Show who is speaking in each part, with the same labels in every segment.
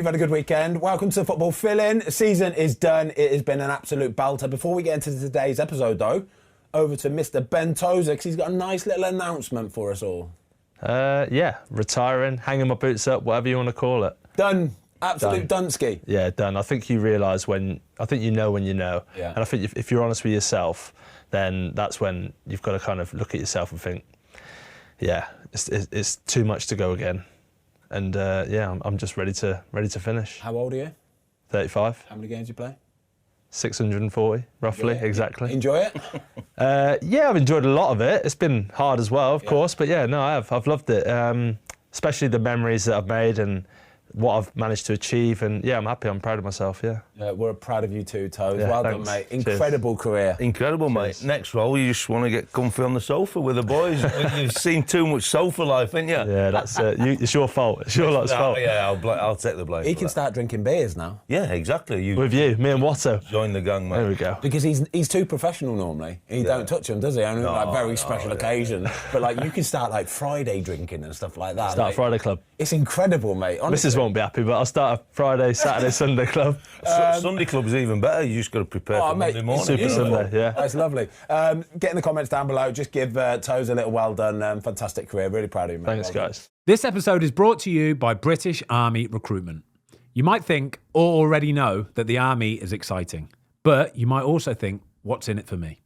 Speaker 1: you've had a good weekend. Welcome to Football Fill-In. Season is done. It has been an absolute belter. Before we get into today's episode, though, over to Mr. Ben Tozer, because he's got a nice little announcement for us all.
Speaker 2: Yeah, retiring, hanging my boots up, whatever you want to call it.
Speaker 1: Done. Absolute Dunsky.
Speaker 2: Yeah, done. I think you realise I think you know when you know.
Speaker 1: Yeah.
Speaker 2: And I think if you're honest with yourself, then that's when you've got to kind of look at yourself and think, yeah, it's too much to go again. And yeah, I'm just ready to finish.
Speaker 1: How old are you?
Speaker 2: 35.
Speaker 1: How many games do you play?
Speaker 2: 640, roughly, exactly.
Speaker 1: Enjoy it?
Speaker 2: Yeah, I've enjoyed a lot of it. It's been hard as well, of course, but yeah, no, I've loved it. Especially the memories that I've made and what I've managed to achieve, and yeah, I'm happy. I'm proud of myself. Yeah.
Speaker 1: We're proud of you too, Toes.
Speaker 2: Yeah,
Speaker 1: well
Speaker 2: thanks.
Speaker 1: done, mate. Incredible career.
Speaker 3: Incredible, mate. Next role, you just want to get comfy on the sofa with the boys. You've seen too much sofa life, haven't you?
Speaker 2: Yeah, that's it. It's your fault. It's your lot's fault.
Speaker 3: Yeah, I'll take the blame.
Speaker 1: He can start drinking beers now.
Speaker 3: Yeah, exactly.
Speaker 2: With you, me and Watto.
Speaker 3: Join the gang, mate.
Speaker 2: There we go.
Speaker 1: Because he's too professional normally. He don't touch him, does he? Only like very special occasion. But like you can start like Friday drinking and stuff like that.
Speaker 2: Start a Friday club.
Speaker 1: It's incredible, mate. Honestly.
Speaker 2: Mrs. won't be happy, but I'll start a Friday, Saturday, Sunday club.
Speaker 3: Sunday club's even better. You just got to prepare for Monday morning.
Speaker 2: Super Sunday, yeah.
Speaker 1: That's lovely. Get in the comments down below. Just give Toes a little well done. Fantastic career. Really proud of you, mate.
Speaker 2: Thanks,
Speaker 1: well
Speaker 2: guys.
Speaker 4: This episode is brought to you by British Army Recruitment. You might think or already know that the Army is exciting, but you might also think, what's in it for me?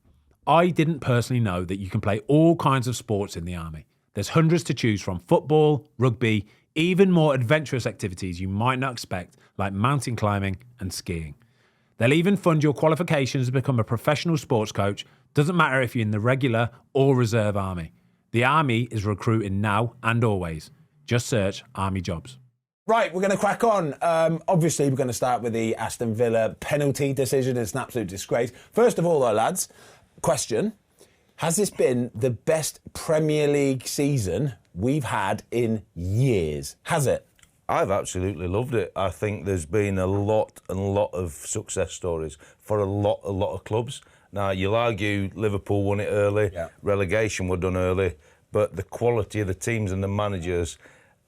Speaker 4: I didn't personally know that you can play all kinds of sports in the Army. There's hundreds to choose from: football, rugby, even more adventurous activities you might not expect, like mountain climbing and skiing. They'll even fund your qualifications to become a professional sports coach. Doesn't matter if you're in the regular or reserve army. The Army is recruiting now and always. Just search Army Jobs.
Speaker 1: Right, we're going to crack on. Obviously, we're going to start with the Aston Villa penalty decision. It's an absolute disgrace. First of all, though, lads, question. Has this been the best Premier League season we've had in years? Has it?
Speaker 3: I've absolutely loved it. I think there's been a lot of success stories for a lot of clubs. Now, you'll argue Liverpool won it early, relegation were done early, but the quality of the teams and the managers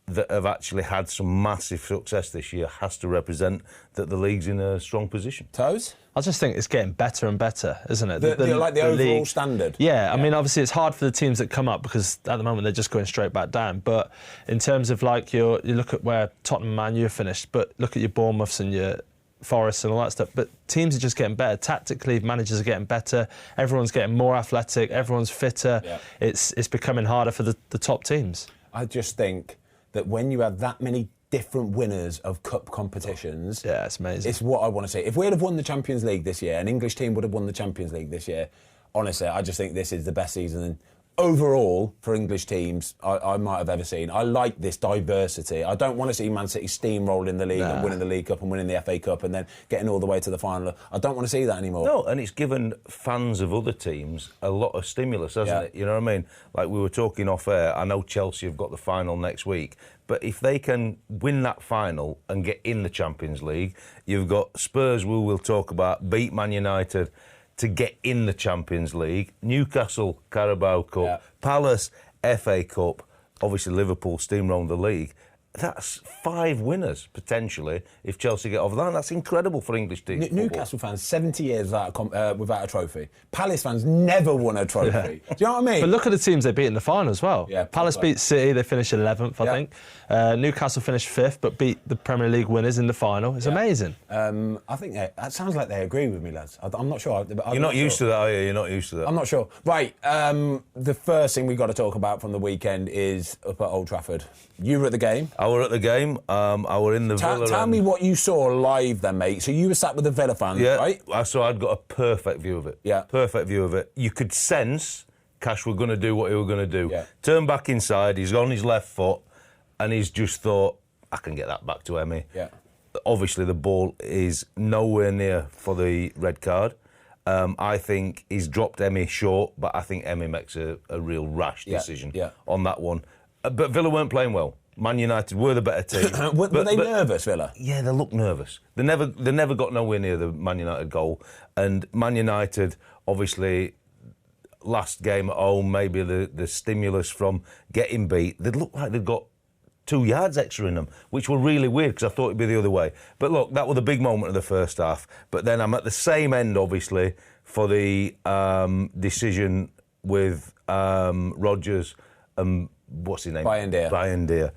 Speaker 3: that have actually had some massive success this year has to represent that the league's in a strong position.
Speaker 1: Toes?
Speaker 2: I just think it's getting better and better, isn't it?
Speaker 1: The overall
Speaker 2: league
Speaker 1: standard.
Speaker 2: Yeah, I mean, obviously it's hard for the teams that come up because at the moment they're just going straight back down. But in terms of like you look at where Tottenham, Man Utd finished, but look at your Bournemouths and your Forest and all that stuff. But teams are just getting better. Tactically, managers are getting better. Everyone's getting more athletic. Everyone's fitter. Yeah. It's becoming harder for the top teams.
Speaker 1: I just think that when you have that many different winners of cup competitions,
Speaker 2: yeah, it's amazing.
Speaker 1: It's what I want to see. If we'd have won the Champions League this year, an English team would have won the Champions League this year, honestly, I just think this is the best season overall for English teams I might have ever seen. I like this diversity. I don't want to see Man City steamroll in the league and winning the League Cup and winning the FA Cup and then getting all the way to the final. I don't want to see that anymore.
Speaker 3: No, and it's given fans of other teams a lot of stimulus, hasn't it? You know what I mean? Like we were talking off air, I know Chelsea have got the final next week, but if they can win that final and get in the Champions League, you've got Spurs, who we'll talk about, beat Man United to get in the Champions League, Newcastle, Carabao Cup, Palace, FA Cup, obviously Liverpool steamrolled the league. That's 5 winners, potentially, if Chelsea get over that. That's incredible for English teams.
Speaker 1: Newcastle fans, 70 years without a trophy. Palace fans never won a trophy. Yeah. Do you know what I mean?
Speaker 2: But look at the teams they beat in the final as well.
Speaker 1: Yeah,
Speaker 2: Palace beat City, they finished 11th, I think. Newcastle finished 5th, but beat the Premier League winners in the final. It's amazing.
Speaker 1: I think that sounds like they agree with me, lads. I'm not sure.
Speaker 3: You're not used to that, are you? You're not used to that.
Speaker 1: I'm not sure. Right, the first thing we've got to talk about from the weekend is up at Old Trafford. You were at the game.
Speaker 3: I were at the game. I were in the Villa.
Speaker 1: Tell me what you saw live then, mate. So you were sat with the Villa fans, right?
Speaker 3: So I'd got a perfect view of it.
Speaker 1: Yeah.
Speaker 3: Perfect view of it. You could sense Cash were going to do what he were going to do.
Speaker 1: Yeah.
Speaker 3: Turn back inside, he's on his left foot, and he's just thought, I can get that back to Emi.
Speaker 1: Yeah.
Speaker 3: Obviously, the ball is nowhere near for the red card. I think he's dropped Emi short, but I think Emi makes a real rash decision on that one. But Villa weren't playing well. Man United were the better team.
Speaker 1: Were they nervous, Villa?
Speaker 3: Yeah, they looked nervous. They never got nowhere near the Man United goal. And Man United, obviously, last game at home, maybe the stimulus from getting beat, they looked like they'd got 2 yards extra in them, which were really weird because I thought it'd be the other way. But look, that was the big moment of the first half. But then I'm at the same end, obviously, for the decision with Rodgers and what's his name?
Speaker 1: Brian
Speaker 3: Deere.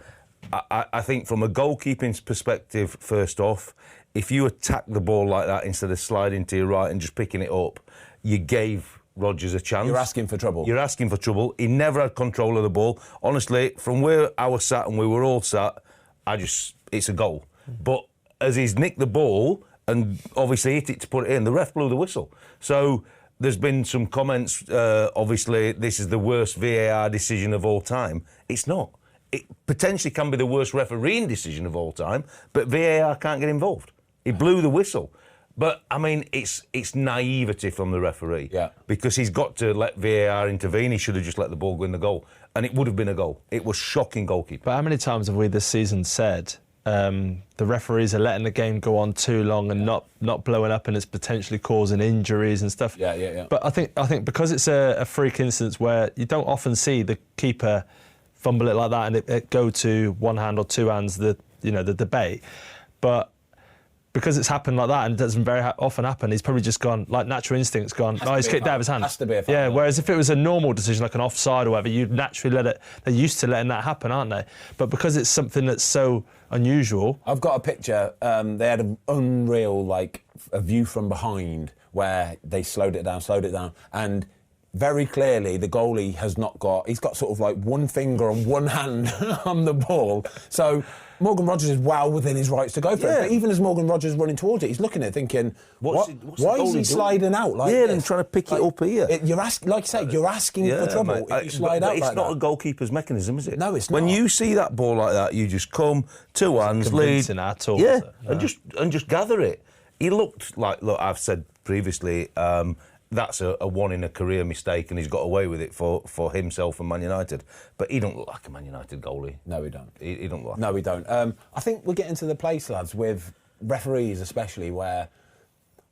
Speaker 3: I think from a goalkeeping perspective, first off, if you attack the ball like that instead of sliding to your right and just picking it up, you gave Rodgers a chance.
Speaker 1: You're asking for trouble.
Speaker 3: You're asking for trouble. He never had control of the ball. Honestly, from where I was sat and we were all sat, it's a goal. But as he's nicked the ball and obviously hit it to put it in, the ref blew the whistle. So there's been some comments, obviously, this is the worst VAR decision of all time. It's not. It potentially can be the worst refereeing decision of all time, but VAR can't get involved. He blew the whistle. But, I mean, it's naivety from the referee.
Speaker 1: Yeah. Because
Speaker 3: he's got to let VAR intervene. He should have just let the ball go in the goal. And it would have been a goal. It was shocking goalkeeping.
Speaker 2: But how many times have we this season said the referees are letting the game go on too long and not blowing up, and it's potentially causing injuries and stuff?
Speaker 1: Yeah.
Speaker 2: But I think because it's a freak instance where you don't often see the keeper fumble it like that and it go to one hand or two hands, the debate. But because it's happened like that and doesn't very often happen, he's probably just gone, like natural instinct's gone, he's kicked out of his hand.
Speaker 1: Has to be a foul.
Speaker 2: Yeah, whereas if it was a normal decision, like an offside or whatever, you'd naturally let it. They're used to letting that happen, aren't they? But because it's something that's so unusual.
Speaker 1: I've got a picture. They had an unreal, a view from behind where they slowed it down, and very clearly the goalie he's got sort of like one finger and one hand on the ball. So Morgan Rodgers is well within his rights to go for it. But even as Morgan Rodgers is running towards it, he's looking at it thinking, why is he sliding out like this?
Speaker 3: Yeah, and trying to pick it up here.
Speaker 1: You're asking for trouble if you slide out
Speaker 3: it's
Speaker 1: like
Speaker 3: not
Speaker 1: that.
Speaker 3: a goalkeeper's mechanism, is it?
Speaker 1: No, it's
Speaker 3: When
Speaker 1: not.
Speaker 3: you see that ball like that, you just come, two hands, lead.
Speaker 2: At all,
Speaker 3: yeah,
Speaker 2: no.
Speaker 3: and just gather it. He looked like, look, I've said previously, that's a one-in-a-career mistake and he's got away with it for himself and Man United. But he don't look like a Man United goalie.
Speaker 1: No, we don't.
Speaker 3: He don't look like
Speaker 1: No, we don't. I think we're getting to the place, lads, with referees especially, where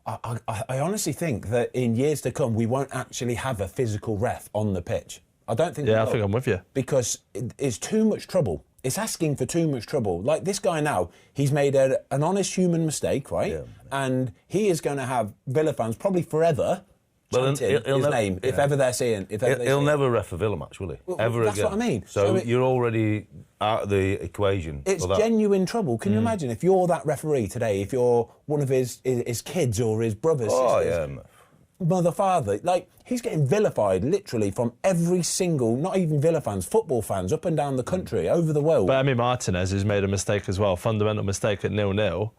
Speaker 1: I honestly think that in years to come we won't actually have a physical ref on the pitch. I don't think.
Speaker 2: Yeah, I think I'm with you.
Speaker 1: Because it's too much trouble. It's asking for too much trouble. Like this guy now, he's made an honest human mistake, right? Yeah. And he is going to have Villa fans probably forever chanting his name if ever they're seeing.
Speaker 3: He'll never ref a Villa match, will he?
Speaker 1: Well,
Speaker 3: ever
Speaker 1: that's
Speaker 3: again.
Speaker 1: What I mean.
Speaker 3: So you're already out of the equation.
Speaker 1: It's genuine trouble. Can you imagine if you're that referee today? If you're one of his kids or his brothers, sisters, mother, father, he's getting vilified literally from every single, not even Villa fans, football fans up and down the country, over the world.
Speaker 2: But Emi Martinez, who's made a mistake as well, fundamental mistake at 0-0,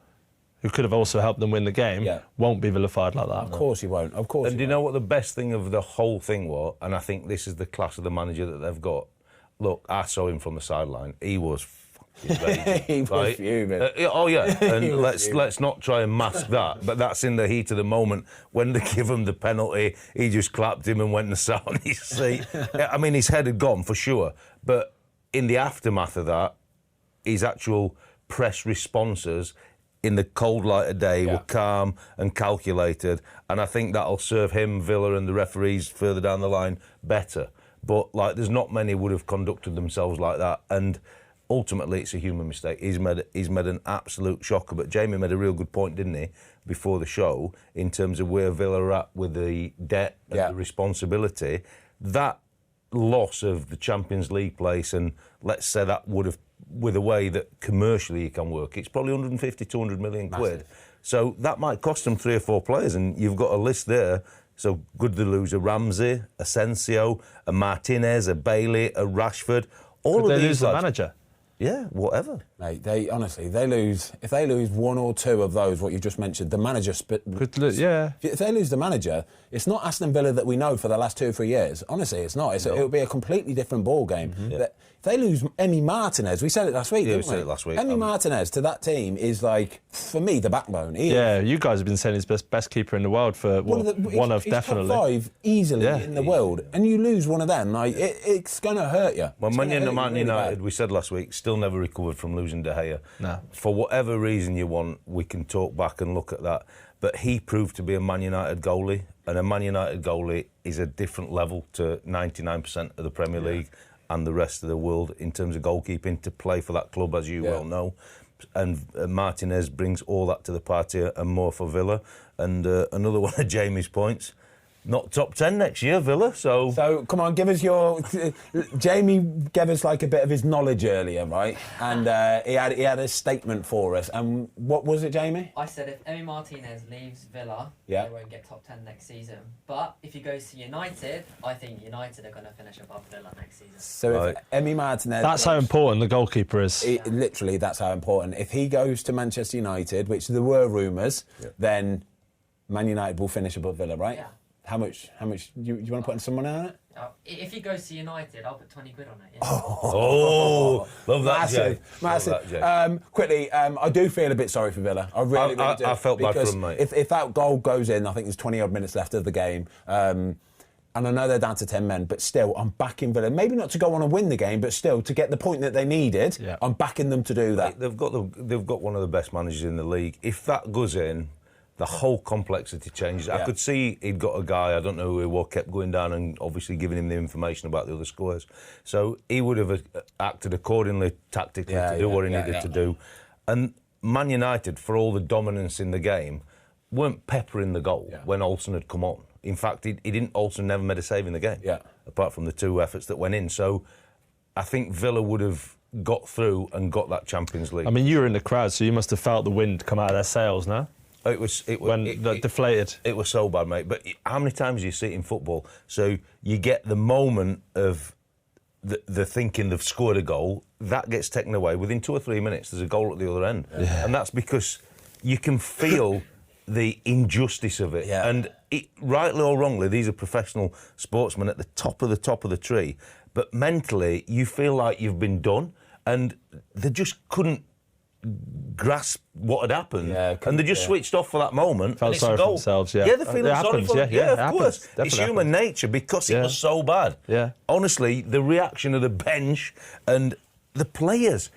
Speaker 2: who could have also helped them win the game, won't be vilified like that.
Speaker 1: Of course he won't. Of course.
Speaker 3: And do you know what the best thing of the whole thing was? And I think this is the class of the manager that they've got. Look, I saw him from the sideline. He was fucking
Speaker 1: he was fuming.
Speaker 3: And let's not try and mask that. But that's in the heat of the moment. When they give him the penalty, he just clapped him and went and sat on his seat. I mean, his head had gone for sure. But in the aftermath of that, his actual press responses in the cold light of day were calm and calculated, and I think that'll serve him, Villa and the referees further down the line better. But there's not many would have conducted themselves like that, and ultimately it's a human mistake. He's made an absolute shocker. But Jamie made a real good point, didn't he, before the show, in terms of where Villa are at with the debt and the responsibility. That loss of the Champions League place, and let's say that would have, with a way that commercially you can work, it's probably 150, 200 million quid.
Speaker 1: Massive.
Speaker 3: So that might cost them 3 or 4 players, and you've got a list there. So good to lose a Ramsey, a Asensio, a Martinez, a Bailey, a Rashford.
Speaker 2: Could they lose the manager?
Speaker 3: Yeah, whatever.
Speaker 1: Mate, if they lose one or two of those, what you just mentioned, the manager if they lose the manager, it's not Aston Villa that we know for the last 2 or 3 years. Honestly, it's not. It'll be a completely different ball game. If they lose Emi Martinez, we said it last week, didn't we?
Speaker 3: Said it last week.
Speaker 1: Emi Martinez to that team is for me, the backbone.
Speaker 2: You guys have been saying he's best keeper in the world for
Speaker 1: he's
Speaker 2: definitely.
Speaker 1: Top 5 easily in the world, and you lose one of them, it's going to hurt you.
Speaker 3: Well, Man United, we said last week, still never recovered from losing De Gea.
Speaker 2: No.
Speaker 3: For whatever reason you want, we can talk back and look at that. But he proved to be a Man United goalie, and a Man United goalie is a different level to 99% of the Premier League. and the rest of the world in terms of goalkeeping to play for that club, as you well know. And Martinez brings all that to the party and more for Villa. And another one of Jamie's points, not top 10 next year, Villa. So
Speaker 1: come on, give us your. Jamie gave us like a bit of his knowledge earlier, right? And he had a statement for us. And what was it, Jamie?
Speaker 5: I said if Emi Martinez leaves Villa,
Speaker 1: they
Speaker 5: won't get top 10 next season. But if he goes to United, I think United are going to finish above Villa next season.
Speaker 1: So if Emi Martinez,
Speaker 2: That's how important the goalkeeper is.
Speaker 1: Literally, that's how important. If he goes to Manchester United, which there were rumours, then Man United will finish above Villa, right?
Speaker 5: Yeah.
Speaker 1: How much? Do you want to put in someone on it?
Speaker 5: If he goes to United, I'll put 20 quid on it. Yeah.
Speaker 3: Oh, love that, Jay.
Speaker 1: Massive.
Speaker 3: Love that, Jay.
Speaker 1: Quickly, I do feel a bit sorry for Villa. I really do.
Speaker 3: I felt bad for him, mate.
Speaker 1: If that goal goes in, I think there's 20-odd minutes left of the game. And I know they're down to 10 men, but still, I'm backing Villa. Maybe not to go on and win the game, but still, to get the point that they needed, I'm backing them to do that.
Speaker 3: They've got one of the best managers in the league. If that goes in, the whole complexity changes. I could see he'd got a guy, I don't know who he was, kept going down and obviously giving him the information about the other squares. So he would have acted accordingly tactically to do what he needed to do. And Man United, for all the dominance in the game, weren't peppering the goal when Olsen had come on. In fact, Olsen never made a save in the game, apart from the 2 efforts that went in. So I think Villa would have got through and got that Champions League.
Speaker 2: I mean, you were in the crowd, so you must have felt the wind come out of their sails, no?
Speaker 3: It was
Speaker 2: deflated.
Speaker 3: It was so bad, mate. But how many times do you see it in football? So you get the moment of the thinking they've scored a goal, that gets taken away. Within 2 or 3 minutes, there's a goal at the other end. And that's because you can feel the injustice of it. And rightly or wrongly, these are professional sportsmen at the top of the tree. But mentally, you feel like you've been done. And they just couldn't grasp what had happened, and they just switched off for that moment.
Speaker 2: Felt sorry for themselves,
Speaker 3: they're feeling sorry for them. Of course. It's human nature because it was so bad. Honestly, the reaction of the bench and the players.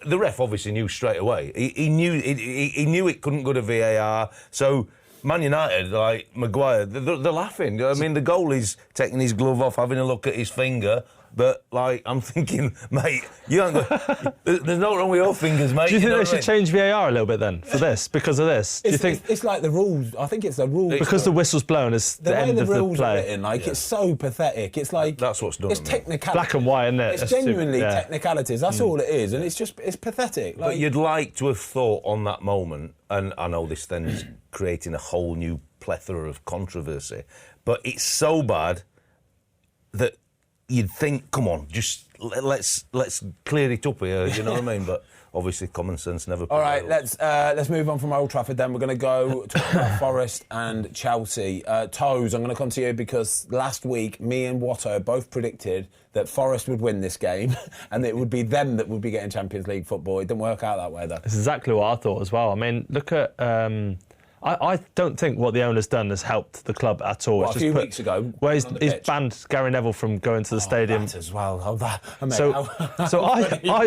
Speaker 3: The ref obviously knew straight away. He knew it couldn't go to VAR. So Man United, like Maguire, they're laughing. I mean, the goalie's taking his glove off, having a look at his finger. But, like, I'm thinking, mate, you ain't got, there's no wrong with your fingers, mate.
Speaker 2: Do you think they should change VAR a little bit then for this, because of this? Do you think
Speaker 1: it's like the rules? I think it's the rules.
Speaker 2: Because the whistle's blown is the end of the
Speaker 1: rules
Speaker 2: play.
Speaker 1: Are written, like, it's so pathetic. It's like...
Speaker 3: That's what's done.
Speaker 1: It's technicalities.
Speaker 2: Black and white, isn't it?
Speaker 1: It's genuinely technicalities. That's all it is. And it's pathetic.
Speaker 3: But you'd like to have thought on that moment, and I know this then is creating a whole new plethora of controversy, but it's so bad that you'd think, come on, just let's clear it up here, you know what I mean? But obviously common sense never...
Speaker 1: All right, let's move on from Old Trafford then. We're going to go talk about Forest and Chelsea. Toes, I'm going to come to you because last week me and Watto both predicted that Forest would win this game and it would be them that would be getting Champions League football. It didn't work out that way, though.
Speaker 2: It's exactly what I thought as well. I mean, look at... I don't think what the owner's done has helped the club at all.
Speaker 1: Well, a few weeks ago,
Speaker 2: where he's banned Gary Neville from going to the stadium
Speaker 1: that as well.
Speaker 2: I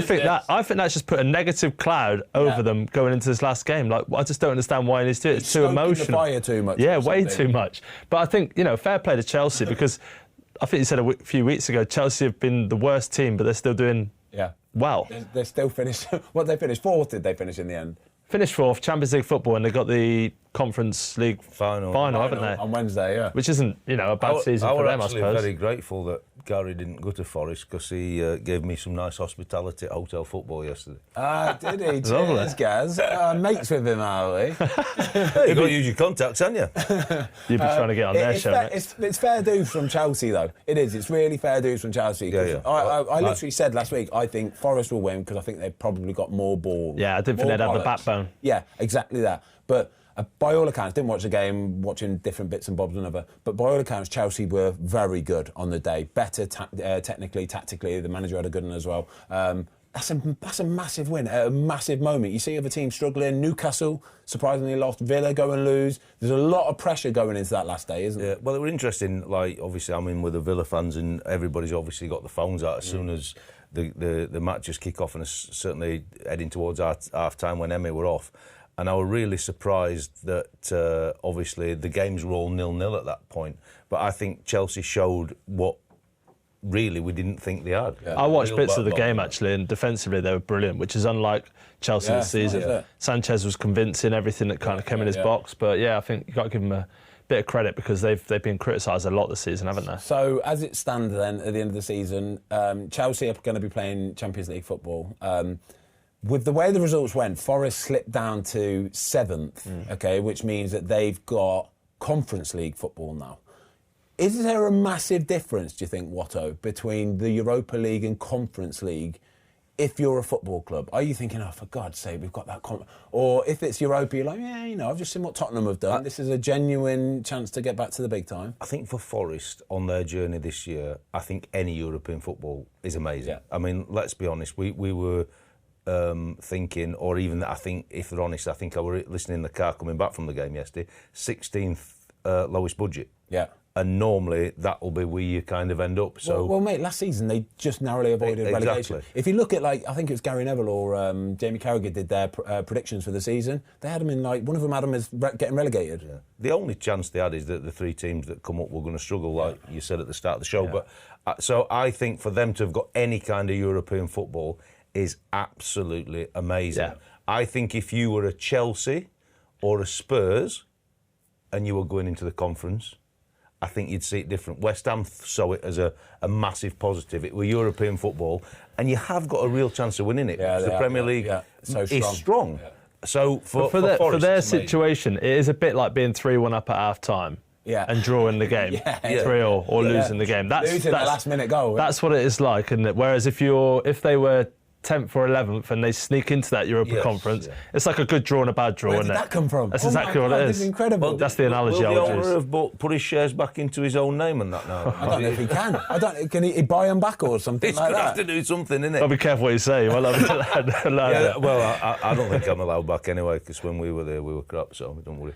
Speaker 2: think that's just put a negative cloud over them going into this last game. Like, I just don't understand why he needs to do it. It's too emotional.
Speaker 1: The fire too much.
Speaker 2: Yeah, way too much. But I think, fair play to Chelsea because I think you said a few weeks ago Chelsea have been the worst team, but they're still doing well.
Speaker 1: They're still finished. What they finished fourth? Did they finish in the end?
Speaker 2: Finished fourth, Champions League football, and they got the Conference League final, haven't they?
Speaker 1: On Wednesday,
Speaker 2: Which isn't, a bad season for them, I suppose.
Speaker 3: I was actually very grateful that Gary didn't go to Forest because he gave me some nice hospitality at Hotel Football yesterday.
Speaker 1: Did he? Cheers, Gaz. Mates with him, are we?
Speaker 3: You've got to use your contacts, haven't you?
Speaker 2: You'd be trying to get on their show.
Speaker 1: It's fair dues from Chelsea, though. It is. It's really fair dues from Chelsea. I literally said last week, I think Forest will win because I think they've probably got more ball.
Speaker 2: Yeah, I didn't think they'd have the backbone.
Speaker 1: Yeah, exactly that. But by all accounts, didn't watch the game, watching different bits and bobs and other, but by all accounts, Chelsea were very good on the day. Better technically, tactically, the manager had a good one as well. That's a massive win, a massive moment. You see other teams struggling. Newcastle, surprisingly lost. Villa go and lose. There's a lot of pressure going into that last day, isn't there?
Speaker 3: Yeah, well, it was interesting. Like, obviously, I'm in with the Villa fans and everybody's obviously got the phones out as soon as the matches kick off, and certainly heading towards half-time when Emi were off. And I was really surprised that, obviously, the games were all 0-0 at that point. But I think Chelsea showed what really we didn't think they had.
Speaker 1: Yeah.
Speaker 2: I watched
Speaker 3: Real
Speaker 2: bits of the
Speaker 3: backbone.
Speaker 2: game actually, and defensively they were brilliant, which is unlike Chelsea
Speaker 1: Yeah,
Speaker 2: this season.
Speaker 1: yeah.
Speaker 2: Sanchez was convincing, everything that kind of came in his box. But yeah, I think you've got to give him a bit of credit because they've been criticised a lot this season, haven't they?
Speaker 1: So, as it stands then, at the end of the season, Chelsea are going to be playing Champions League football. With the way the results went, Forest slipped down to 7th, okay, which means that they've got Conference League football now. Is there a massive difference, do you think, Watto, between the Europa League and Conference League if you're a football club? Are you thinking, oh, for God's sake, we've got that... Or if it's Europa, you're like, yeah, you know, I've just seen what Tottenham have done. This is a genuine chance to get back to the big time.
Speaker 3: I think for Forest, on their journey this year, I think any European football is amazing.
Speaker 1: Yeah.
Speaker 3: I mean, let's be honest, we were thinking, or even, I think, if they're honest, I think I were listening in the car coming back from the game yesterday, 16th lowest budget.
Speaker 1: Yeah.
Speaker 3: And normally that'll be where you kind of end up. So,
Speaker 1: Well, mate, last season they just narrowly avoided relegation. If you look at, like, I think it was Gary Neville or Jamie Carragher did their predictions for the season, they had them in, like, one of them had them as getting relegated.
Speaker 3: yeah. The only chance they had is that the 3 teams that come up were going to struggle, like you said at the start of the show.
Speaker 2: Yeah.
Speaker 3: But so I think for them to have got any kind of European football is absolutely amazing.
Speaker 2: Yeah.
Speaker 3: I think if you were a Chelsea or a Spurs and you were going into the conference, I think you'd see it different. West Ham saw it as a massive positive. It were European football, and you have got a real chance of winning it.
Speaker 1: Yeah,
Speaker 3: the Premier League
Speaker 1: so
Speaker 3: is strong.
Speaker 1: Yeah.
Speaker 3: So for
Speaker 2: For
Speaker 3: Forest,
Speaker 2: their
Speaker 3: it's amazing.
Speaker 2: situation, it is a bit like being 3-1 up at half-time.
Speaker 1: Yeah.
Speaker 2: And drawing the game, 3-0, or losing the game.
Speaker 1: Losing the last-minute goal.
Speaker 2: That's what it is like, isn't it? Whereas if they were 10th or 11th and they sneak into that Europa Conference, it's like a good draw and a bad draw,
Speaker 1: Where
Speaker 2: isn't
Speaker 1: did
Speaker 2: it?
Speaker 1: that come from?
Speaker 2: That's
Speaker 1: Oh
Speaker 2: exactly
Speaker 1: my
Speaker 2: what
Speaker 1: God,
Speaker 2: it
Speaker 1: this
Speaker 2: is.
Speaker 1: is incredible.
Speaker 2: Well, that's the analogy
Speaker 3: Will
Speaker 2: I
Speaker 3: the
Speaker 2: would
Speaker 3: owner
Speaker 2: use.
Speaker 3: have put his shares back into his own name and that now?
Speaker 1: I don't know if he can. Can he buy them back or something
Speaker 3: He's
Speaker 1: like
Speaker 3: going to have
Speaker 1: that?
Speaker 3: to do something, innit?
Speaker 2: Got to be careful what you say. Well,
Speaker 3: Yeah, well, I don't think I'm allowed back anyway, because when we were there, we were crap, so don't worry.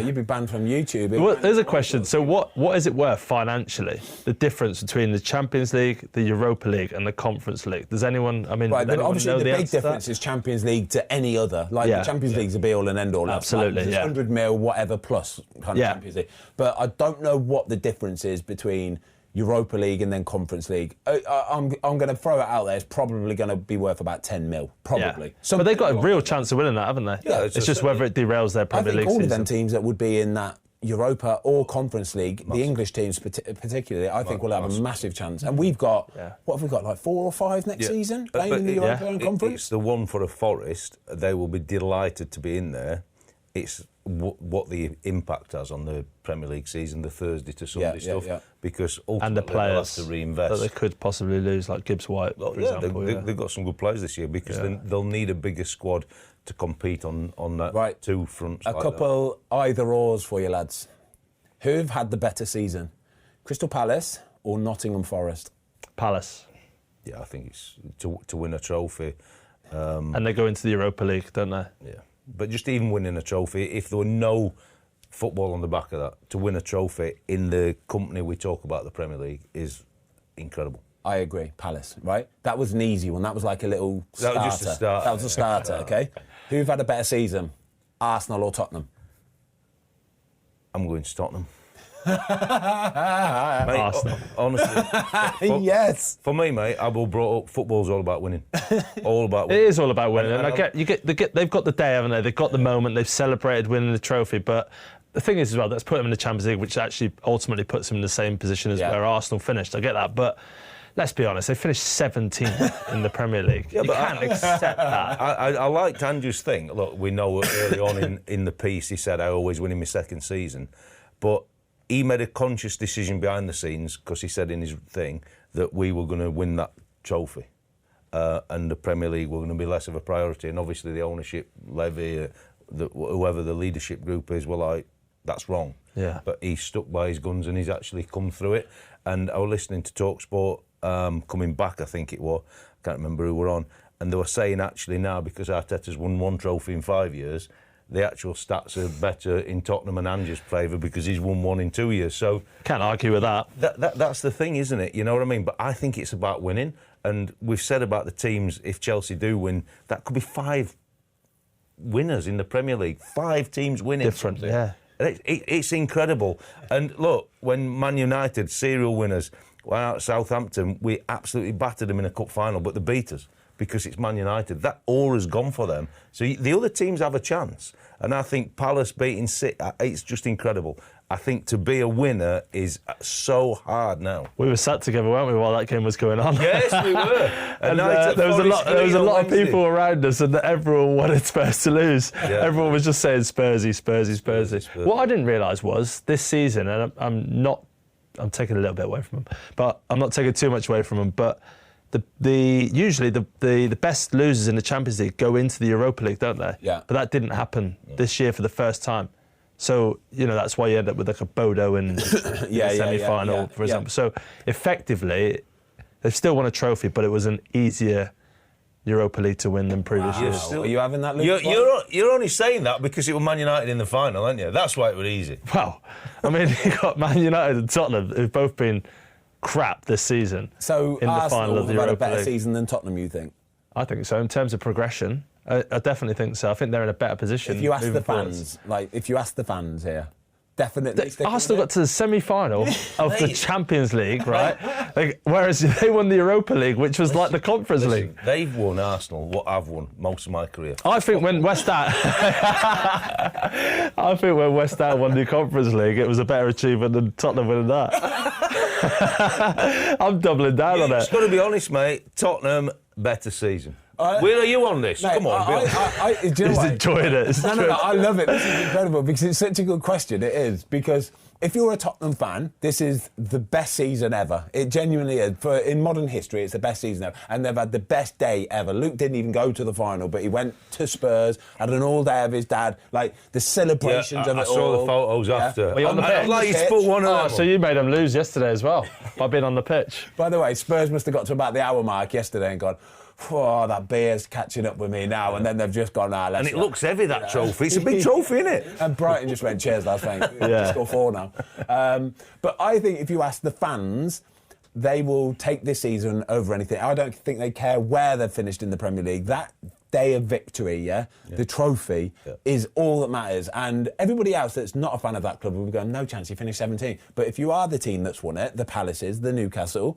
Speaker 1: You'd be banned from YouTube.
Speaker 2: Well, there's a question. So what is it worth financially, the difference between the Champions League, the Europa League and the Conference League? Does anyone,
Speaker 1: Right,
Speaker 2: does anyone
Speaker 1: obviously
Speaker 2: know
Speaker 1: the
Speaker 2: the
Speaker 1: big
Speaker 2: answer to that?
Speaker 1: difference is Champions League to any other. Like
Speaker 2: Yeah.
Speaker 1: the Champions League's a be-all and end-all. That's
Speaker 2: Absolutely,
Speaker 1: like,
Speaker 2: yeah.
Speaker 1: 100 mil, whatever, plus kind of
Speaker 2: Yeah.
Speaker 1: Champions League. But I don't know what the difference is between Europa League and then Conference League. I'm going to throw it out there. It's probably going to be worth about 10 mil, probably.
Speaker 2: Yeah. But they've got a real chance of winning that, haven't they?
Speaker 3: Yeah,
Speaker 2: it's just whether it derails their
Speaker 1: I
Speaker 2: Premier
Speaker 1: think
Speaker 2: League
Speaker 1: all
Speaker 2: season.
Speaker 1: of them teams that would be in that Europa or Conference League, the English teams particularly, I think will have a massive chance. And we've got, what have we got, like 4 or 5 next season playing in the Europa and Conference?
Speaker 3: It's the one for a Forest. They will be delighted to be in there. It's what the impact has on the Premier League season, the Thursday to Sunday stuff, because ultimately
Speaker 2: And the
Speaker 3: they'll have
Speaker 2: players
Speaker 3: to reinvest.
Speaker 2: that they could possibly lose, like Gibbs White, for example.
Speaker 3: They've got some good players this year because they'll need a bigger squad to compete on that 2 fronts.
Speaker 1: A couple either-ors for you, lads. Who've had the better season? Crystal Palace or Nottingham Forest?
Speaker 2: Palace.
Speaker 3: Yeah, I think it's to win a trophy.
Speaker 2: And they go into the Europa League, don't they?
Speaker 3: Yeah. But just even winning a trophy, if there were no football on the back of that, to win a trophy in the company we talk about, the Premier League, is incredible.
Speaker 1: I agree, Palace, right? That was an easy one. That was like a little starter.
Speaker 3: That was just a start.
Speaker 1: That was a starter, OK? Who've had a better season, Arsenal or Tottenham?
Speaker 3: I'm going to Tottenham.
Speaker 2: Arsenal.
Speaker 3: Honestly.
Speaker 1: Yes.
Speaker 3: For me, mate, I've all brought up football's all about winning. All about
Speaker 2: It
Speaker 3: winning.
Speaker 2: is all about winning. And they've got the day, haven't they? They've got the moment. They've celebrated winning the trophy. But the thing is, as well, that's put them in the Champions League, which actually ultimately puts them in the same position as where Arsenal finished. I get that. But let's be honest, they finished 17th in the Premier League. You can't accept that.
Speaker 3: I liked Andrew's thing. Look, we know early on in the piece he said, I always win in my second season. But he made a conscious decision behind the scenes, because he said in his thing that we were going to win that trophy. And the Premier League were going to be less of a priority. And obviously the ownership levy, whoever the leadership group is, were like, that's wrong.
Speaker 2: Yeah.
Speaker 3: But he stuck by his guns and he's actually come through it. And I was listening to TalkSport coming back, I think it was. I can't remember who were on. And they were saying actually now, because Arteta's won 1 trophy in 5 years, the actual stats are better in Tottenham and Andrew's favour because he's won 1 in 2 years. So
Speaker 2: Can't argue with that.
Speaker 3: that's the thing, isn't it? You know what I mean? But I think it's about winning. And we've said about the teams, if Chelsea do win, that could be 5 winners in the Premier League. 5 teams winning.
Speaker 2: Different,
Speaker 3: something.
Speaker 2: yeah.
Speaker 3: It's incredible. And look, when Man United, serial winners, Well, Southampton, we absolutely battered them in a cup final, but they beat us because it's Man United. That aura's gone for them. So the other teams have a chance. And I think Palace beating City, it's just incredible. I think to be a winner is so hard now.
Speaker 2: We were sat together, weren't we, while that game was going on?
Speaker 3: Yes, we were.
Speaker 2: And there was a lot of people around us, and everyone wanted Spurs to lose. Yeah. Everyone was just saying Spursy, Spursy, Spursy. What I didn't realise was this season, and I'm taking a little bit away from them, but I'm not taking too much away from them. But usually the best losers in the Champions League go into the Europa League, don't they?
Speaker 1: Yeah.
Speaker 2: But that didn't happen this year for the first time. So, that's why you end up with like a Bodo in the semi-final, for example. So, effectively, they've still won a trophy, but it was an easier Europa League to win than previous years.
Speaker 1: Are you having that, Luke?
Speaker 3: You're only saying that because it was Man United in the final, aren't you? That's why it was easy.
Speaker 2: Well, I mean, you've got Man United and Tottenham who've both been crap this season.
Speaker 1: So,
Speaker 2: in the
Speaker 1: Arsenal
Speaker 2: final of the
Speaker 1: have had a
Speaker 2: Europa
Speaker 1: better
Speaker 2: League.
Speaker 1: season than Tottenham, you think?
Speaker 2: I think so. In terms of progression, I definitely think so. I think they're in a better position.
Speaker 1: If you ask the
Speaker 2: forwards.
Speaker 1: fans, here, definitely.
Speaker 2: Arsenal got to the semi-final of the Champions League, right? Whereas they won the Europa League, which was like the Conference League.
Speaker 3: They've won Arsenal what I've won most of my career.
Speaker 2: I think when West Ham won the Conference League, it was a better achievement than Tottenham winning that. I'm doubling down on it.
Speaker 3: Just got to be honest, mate. Tottenham, better season. Where are you on this?
Speaker 1: Mate,
Speaker 3: Come on, Bill.
Speaker 2: He's enjoying it.
Speaker 1: No, I love it. This is incredible because it's such a good question. It is, because if you're a Tottenham fan, this is the best season ever. It genuinely is. In modern history, it's the best season ever. And they've had the best day ever. Luke didn't even go to the final, but he went to Spurs, had an all-day of his dad. Like, the celebrations of it all.
Speaker 3: I saw the photos after.
Speaker 2: Were you on the pitch?
Speaker 3: I'd like you to put one on.
Speaker 2: So you made them lose yesterday as well, by being on the pitch.
Speaker 1: By the way, Spurs must have got to about the hour mark yesterday and gone, oh, that beer's catching up with me now. And then they've just gone, let's
Speaker 3: and it looks heavy, that trophy. It's a big trophy, isn't it?
Speaker 1: And Brighton just went, cheers, lads, thanks. Just score 4 now. But I think if you ask the fans, they will take this season over anything. I don't think they care where they've finished in the Premier League. That day of victory, the trophy, is all that matters. And everybody else that's not a fan of that club will be going, no chance, you finished 17th. But if you are the team that's won it, the Palaces, the Newcastle,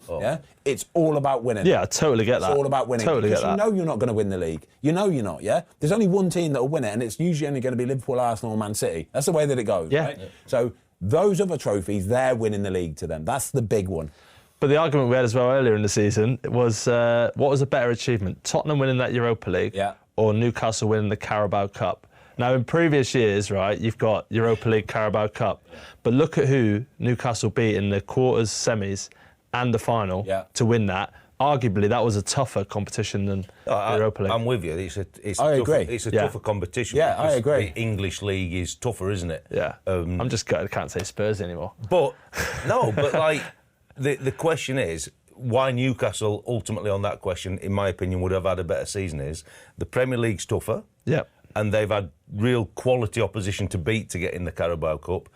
Speaker 1: it's all about winning.
Speaker 2: Yeah, I totally get that.
Speaker 1: It's all about winning.
Speaker 2: Totally
Speaker 1: because
Speaker 2: get that.
Speaker 1: you know you're not going to win the league. You know you're not, There's only one team that will win it, and it's usually only going to be Liverpool, Arsenal, or Man City. That's the way that it goes, right? So those other trophies, they're winning the league to them. That's the big one.
Speaker 2: But the argument we had as well earlier in the season was, what was a better achievement? Tottenham winning that Europa League or Newcastle winning the Carabao Cup? Now, in previous years, right, you've got Europa League, Carabao Cup, but look at who Newcastle beat in the quarters, semis and the final to win that. Arguably, that was a tougher competition than the Europa League.
Speaker 3: I'm with you. It's
Speaker 1: I agree.
Speaker 3: It's a tougher competition.
Speaker 1: Yeah, I agree.
Speaker 3: The English league is tougher, isn't it?
Speaker 2: Yeah. I'm just gutted I can't say Spurs anymore.
Speaker 3: But, no, but like, the question is, why Newcastle, ultimately on that question, in my opinion, would have had a better season is the Premier League's tougher.
Speaker 2: Yeah.
Speaker 3: And they've had real quality opposition to beat to get in the Carabao Cup.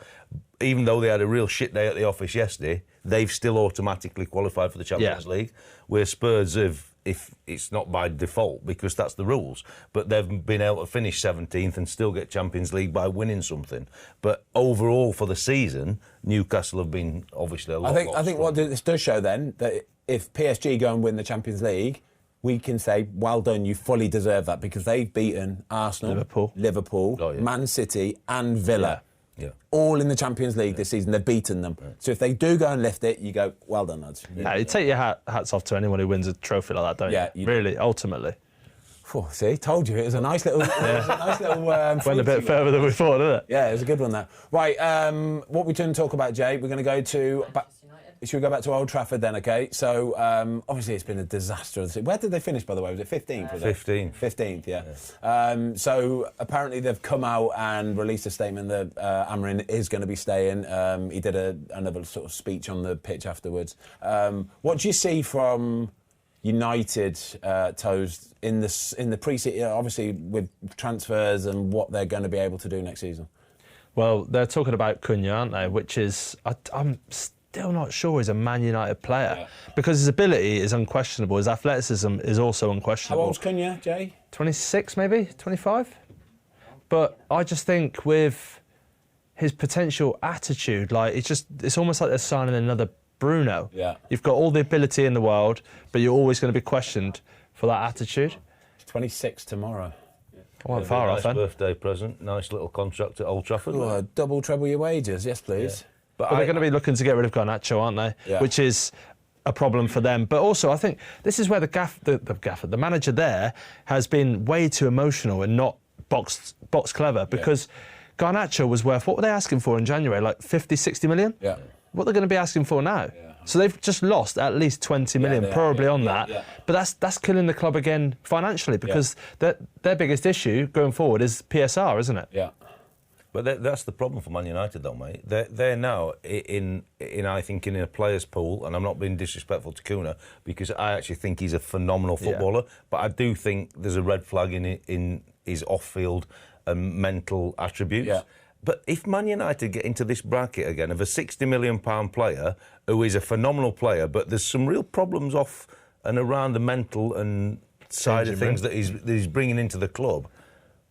Speaker 3: Even though they had a real shit day at the office yesterday, they've still automatically qualified for the Champions League, where Spurs have, if it's not by default, because that's the rules, but they've been able to finish 17th and still get Champions League by winning something. But overall, for the season, Newcastle have been obviously a lot
Speaker 1: I think what this does show then, that if PSG go and win the Champions League, we can say, well done, you fully deserve that, because they've beaten Arsenal, Liverpool, Man City and Villa. All in the Champions League this season. They've beaten them. So if they do go and lift it, you go, well done, lads.
Speaker 2: Yeah, you take your hats off to anyone who wins a trophy like that, don't you? Really, ultimately.
Speaker 1: Oh, see, told you. It was a nice little... Went
Speaker 2: a bit further than we thought, didn't it?
Speaker 1: Yeah, it was a good one, that. Right, what we're going to talk about, Jay, we're going to go to... Should we go back to Old Trafford then, OK? So, obviously, it's been a disaster. Where did they finish, by the way? Was it 15th?
Speaker 3: 15th.
Speaker 1: 15th, yeah. So, apparently, they've come out and released a statement that Amarin is going to be staying. He did another sort of speech on the pitch afterwards. What do you see from United, Toes, in the pre-season, obviously, with transfers and what they're going to be able to do next season?
Speaker 2: Well, they're talking about Cunha, aren't they? Which is... I'm still not sure he's a Man United player because his ability is unquestionable. His athleticism is also unquestionable.
Speaker 1: How old's Cunha, Jay?
Speaker 2: 26, maybe? 25? But I just think with his potential attitude, like, it's almost like they're signing another Bruno.
Speaker 1: Yeah.
Speaker 2: You've got all the ability in the world, but you're always going to be questioned for that attitude.
Speaker 1: 26 tomorrow.
Speaker 2: I went far off
Speaker 3: Nice
Speaker 2: then.
Speaker 3: birthday present, nice little contract at Old Trafford.
Speaker 1: Oh, double, treble your wages, yes, please.
Speaker 3: But
Speaker 2: But they're going to be looking to get rid of Garnacho, aren't they?
Speaker 1: Yeah.
Speaker 2: Which is a problem for them. But also, I think this is where the manager there has been way too emotional and not box clever, because Garnacho was worth, what were they asking for in January? Like 50, 60 million?
Speaker 1: Yeah.
Speaker 2: What they're going to be asking for now? So they've just lost at least 20 million,
Speaker 1: they are,
Speaker 2: probably
Speaker 1: yeah,
Speaker 2: on
Speaker 1: yeah,
Speaker 2: that.
Speaker 1: yeah.
Speaker 2: But that's killing the club again financially, because their biggest issue going forward is PSR, isn't it?
Speaker 1: Yeah.
Speaker 3: But that's the problem for Man United, though, mate. They're now in I think in a players' pool, and I'm not being disrespectful to Kuna, because I actually think he's a phenomenal footballer. But I do think there's a red flag in his off-field and mental attributes.
Speaker 1: Yeah.
Speaker 3: But if Man United get into this bracket again of a £60 million player who is a phenomenal player, but there's some real problems off and around the mental and side of things that he's bringing into the club,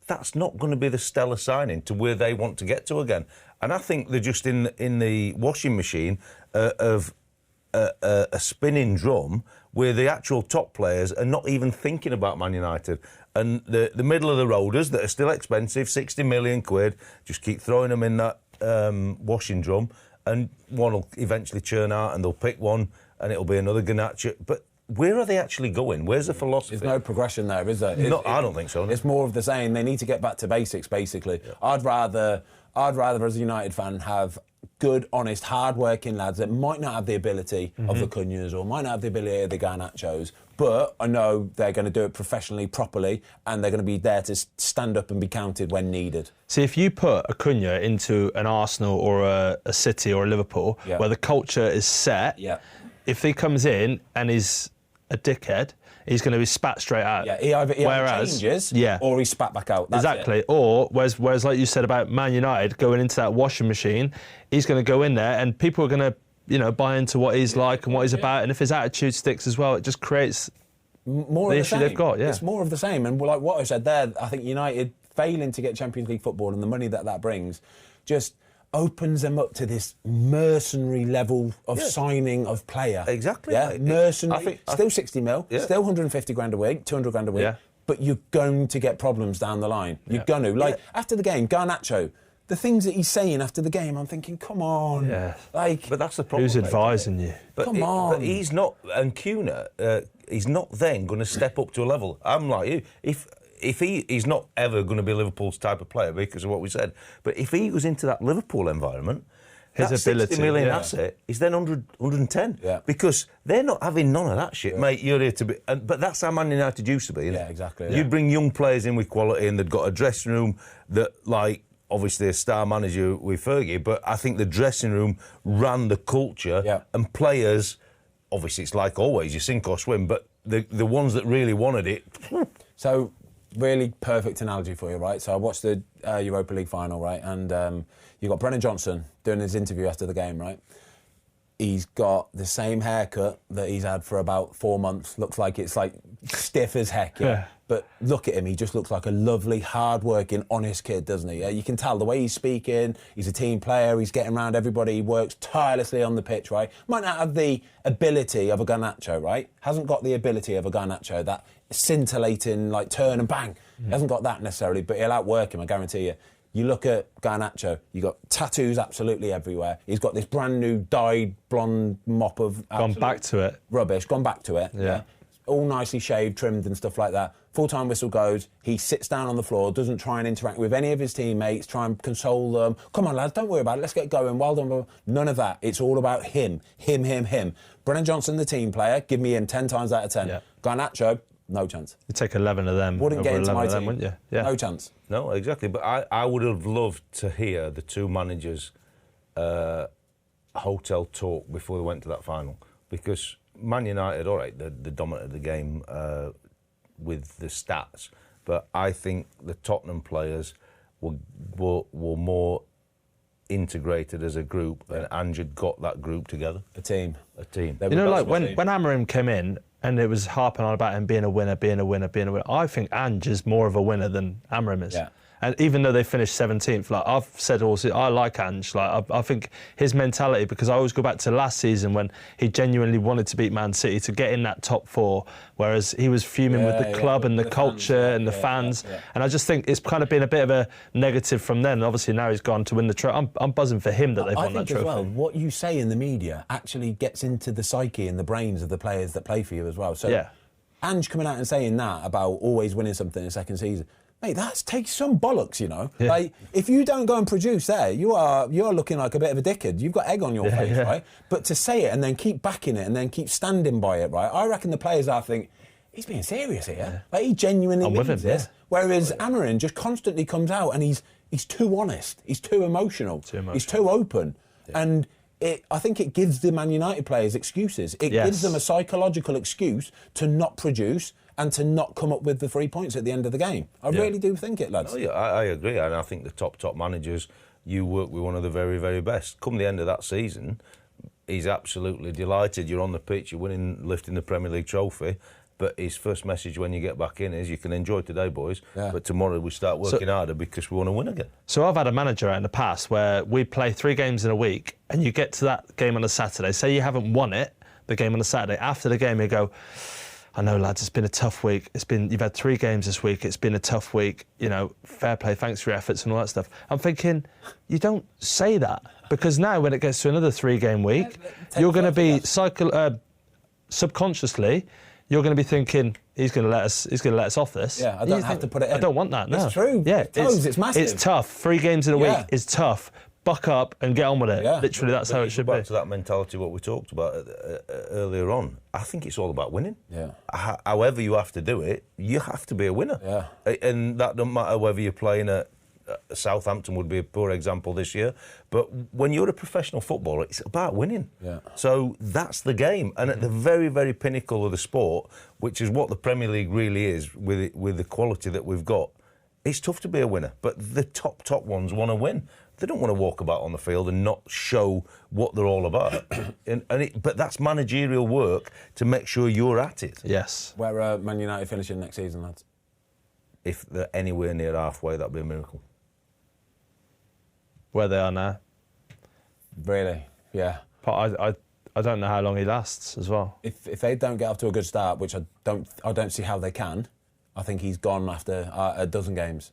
Speaker 3: that's not going to be the stellar signing to where they want to get to again. And I think they're just in the washing machine of a spinning drum where the actual top players are not even thinking about Man United. And the middle of the roaders that are still expensive, 60 million quid, just keep throwing them in that washing drum, and one will eventually churn out and they'll pick one and it'll be another Garnacho. But where are they actually going? Where's the philosophy?
Speaker 1: There's no progression there, is there?
Speaker 3: I don't think so. No.
Speaker 1: It's more of the same. They need to get back to basics, basically. Yeah. I'd rather, as a United fan, have good, honest, hard-working lads that might not have the ability of the Cunhas or might not have the ability of the Garnachos, but I know they're going to do it professionally, properly, and they're going to be there to stand up and be counted when needed.
Speaker 2: See, if you put a Cunha into an Arsenal or a City or a Liverpool, where the culture is set, if he comes in and he's a dickhead, he's going to be spat straight out.
Speaker 1: Yeah, he either changes or he's spat back out. That's
Speaker 2: exactly.
Speaker 1: it.
Speaker 2: Or, whereas like you said about Man United going into that washing machine, he's going to go in there and people are going to, buy into what he's like and what he's about. And if his attitude sticks as well, it just creates
Speaker 1: more
Speaker 2: the
Speaker 1: of
Speaker 2: issue
Speaker 1: the same.
Speaker 2: they've got. Yeah,
Speaker 1: it's more of the same. And like what I said there, I think United failing to get Champions League football and the money that brings just opens them up to this mercenary level of signing of player.
Speaker 3: Exactly.
Speaker 1: Yeah, mercenary. Still 60 mil, still 150 grand a week, 200 grand a week. Yeah. But you're going to get problems down the line. You're going to. Like, after the game, Garnacho, the things that he's saying after the game, I'm thinking, come on. Yeah. Like,
Speaker 3: but that's the problem.
Speaker 2: Who's advising you?
Speaker 3: But
Speaker 1: come on.
Speaker 3: But he's not, and Cunha, he's not then going to step up to a level. I'm like you. If he's not ever going to be Liverpool's type of player because of what we said, but if he goes into that Liverpool environment, his ability, 60 million asset is then 110. Yeah. Because they're not having none of that shit, mate. You're here to be... but that's how Man United used to be, isn't it?
Speaker 1: Yeah, exactly.
Speaker 3: You'd bring young players in with quality and they'd got a dressing room that, like, obviously a star manager with Fergie, but I think the dressing room ran the culture and players, obviously it's like always, you sink or swim, but the ones that really wanted it...
Speaker 1: So... really perfect analogy for you, right? So I watched the Europa League final, right? And you got Brennan Johnson doing his interview after the game, right? He's got the same haircut that he's had for about 4 months. Looks like it's like stiff as heck, yeah. But look at him, he just looks like a lovely, hard-working, honest kid, doesn't he? You can tell the way he's speaking, he's a team player, he's getting around everybody, he works tirelessly on the pitch, right? Might not have the ability of a Garnacho, right? Hasn't got the ability of a Garnacho, that scintillating, like, turn and bang. He hasn't got that necessarily, but he'll outwork him, I guarantee you. You look at Garnacho, you got tattoos absolutely everywhere. He's got this brand new dyed blonde mop of...
Speaker 2: Gone back to it.
Speaker 1: Rubbish, gone back to it. Yeah. All nicely shaved, trimmed and stuff like that. Full-time whistle goes, he sits down on the floor, doesn't try and interact with any of his teammates, try and console them. Come on, lads, don't worry about it, let's get going, well done. None of that. It's all about him. Brennan Johnson, the team player, give me him 10 times out of 10. Yeah. Garnacho, no chance.
Speaker 2: You'd take 11 of them.
Speaker 1: Wouldn't get into my team,
Speaker 2: wouldn't you? Yeah.
Speaker 1: No chance.
Speaker 3: No, exactly. But I would have loved to hear the two managers' hotel talk before they went to that final. Because Man United, all right, they dominated the game with the stats. But I think the Tottenham players were more integrated as a group, and Ange had got that group together.
Speaker 1: A team.
Speaker 2: You know, like when Amorim came in, and it was harping on about him being a winner. I think Ange is more of a winner than Amorim is.
Speaker 1: Yeah.
Speaker 2: And even though they finished 17th, like I've said also, I like Ange. Like I think his mentality, because I always go back to last season when he genuinely wanted to beat Man City to get in that top 4, whereas he was fuming with the club and the culture and the fans. And I just think it's kind of been a bit of a negative from then. And obviously now he's gone to win the trophy. I'm buzzing for him that they've won that trophy.
Speaker 1: I think as well, what you say in the media actually gets into the psyche and the brains of the players that play for you as well. So Ange coming out and saying that about always winning something in the second season, mate, that takes some bollocks, you know.
Speaker 2: Yeah.
Speaker 1: Like, if you don't go and produce there, you're looking like a bit of a dickhead. You've got egg on your face, right? But to say it and then keep backing it and then keep standing by it, right? I reckon the players are think, he's being serious here. Like, he genuinely means this. Whereas Amarin just constantly comes out and he's too honest. He's too emotional. He's too open. And I think it gives the Man United players excuses. It gives them a psychological excuse to not produce and to not come up with the 3 points at the end of the game. I really do think it, lads.
Speaker 3: Oh, yeah, I agree, and I think the top managers, you work with one of the very, very best. Come the end of that season, he's absolutely delighted. You're on the pitch, you're winning, lifting the Premier League trophy. But his first message when you get back in is, you can enjoy today, boys, but tomorrow we start working harder because we want to win again.
Speaker 2: So I've had a manager in the past where we play 3 games in a week and you get to that game on a Saturday. Say you haven't won it, the game on a Saturday. After the game you go, I know, lads, it's been a tough week. You've had 3 games this week. It's been a tough week. You know, fair play, thanks for your efforts and all that stuff. I'm thinking, you don't say that, because now when it gets to another 3-game week, you're going to be subconsciously, you're going to be thinking, he's going to let us off this.
Speaker 1: Yeah, I don't have to put it in.
Speaker 2: I don't want that. No,
Speaker 1: it's true.
Speaker 2: Yeah,
Speaker 1: it's massive.
Speaker 2: It's tough. 3 games in a week is tough. Buck up and get on with it. Yeah. Literally, that's how it should be.
Speaker 3: Back to that mentality, what we talked about earlier on. I think it's all about winning.
Speaker 1: Yeah.
Speaker 3: However you have to do it, you have to be a winner.
Speaker 1: Yeah.
Speaker 3: And that doesn't matter whether you're playing at Southampton would be a poor example this year, but when you're a professional footballer, it's about winning.
Speaker 1: Yeah.
Speaker 3: So that's the game, and at the very, very pinnacle of the sport, which is what the Premier League really is, with the quality that we've got, it's tough to be a winner. But the top ones want to win. They don't want to walk about on the field and not show what they're all about. But that's managerial work to make sure you're at it.
Speaker 2: Yes.
Speaker 1: Where Man United finishing next season, lads?
Speaker 3: If they're anywhere near halfway, that'd be a miracle.
Speaker 2: Where they are now.
Speaker 1: Really? Yeah.
Speaker 2: But I don't know how long he lasts as well.
Speaker 1: If they don't get off to a good start, which I don't see how they can, I think he's gone after a dozen games.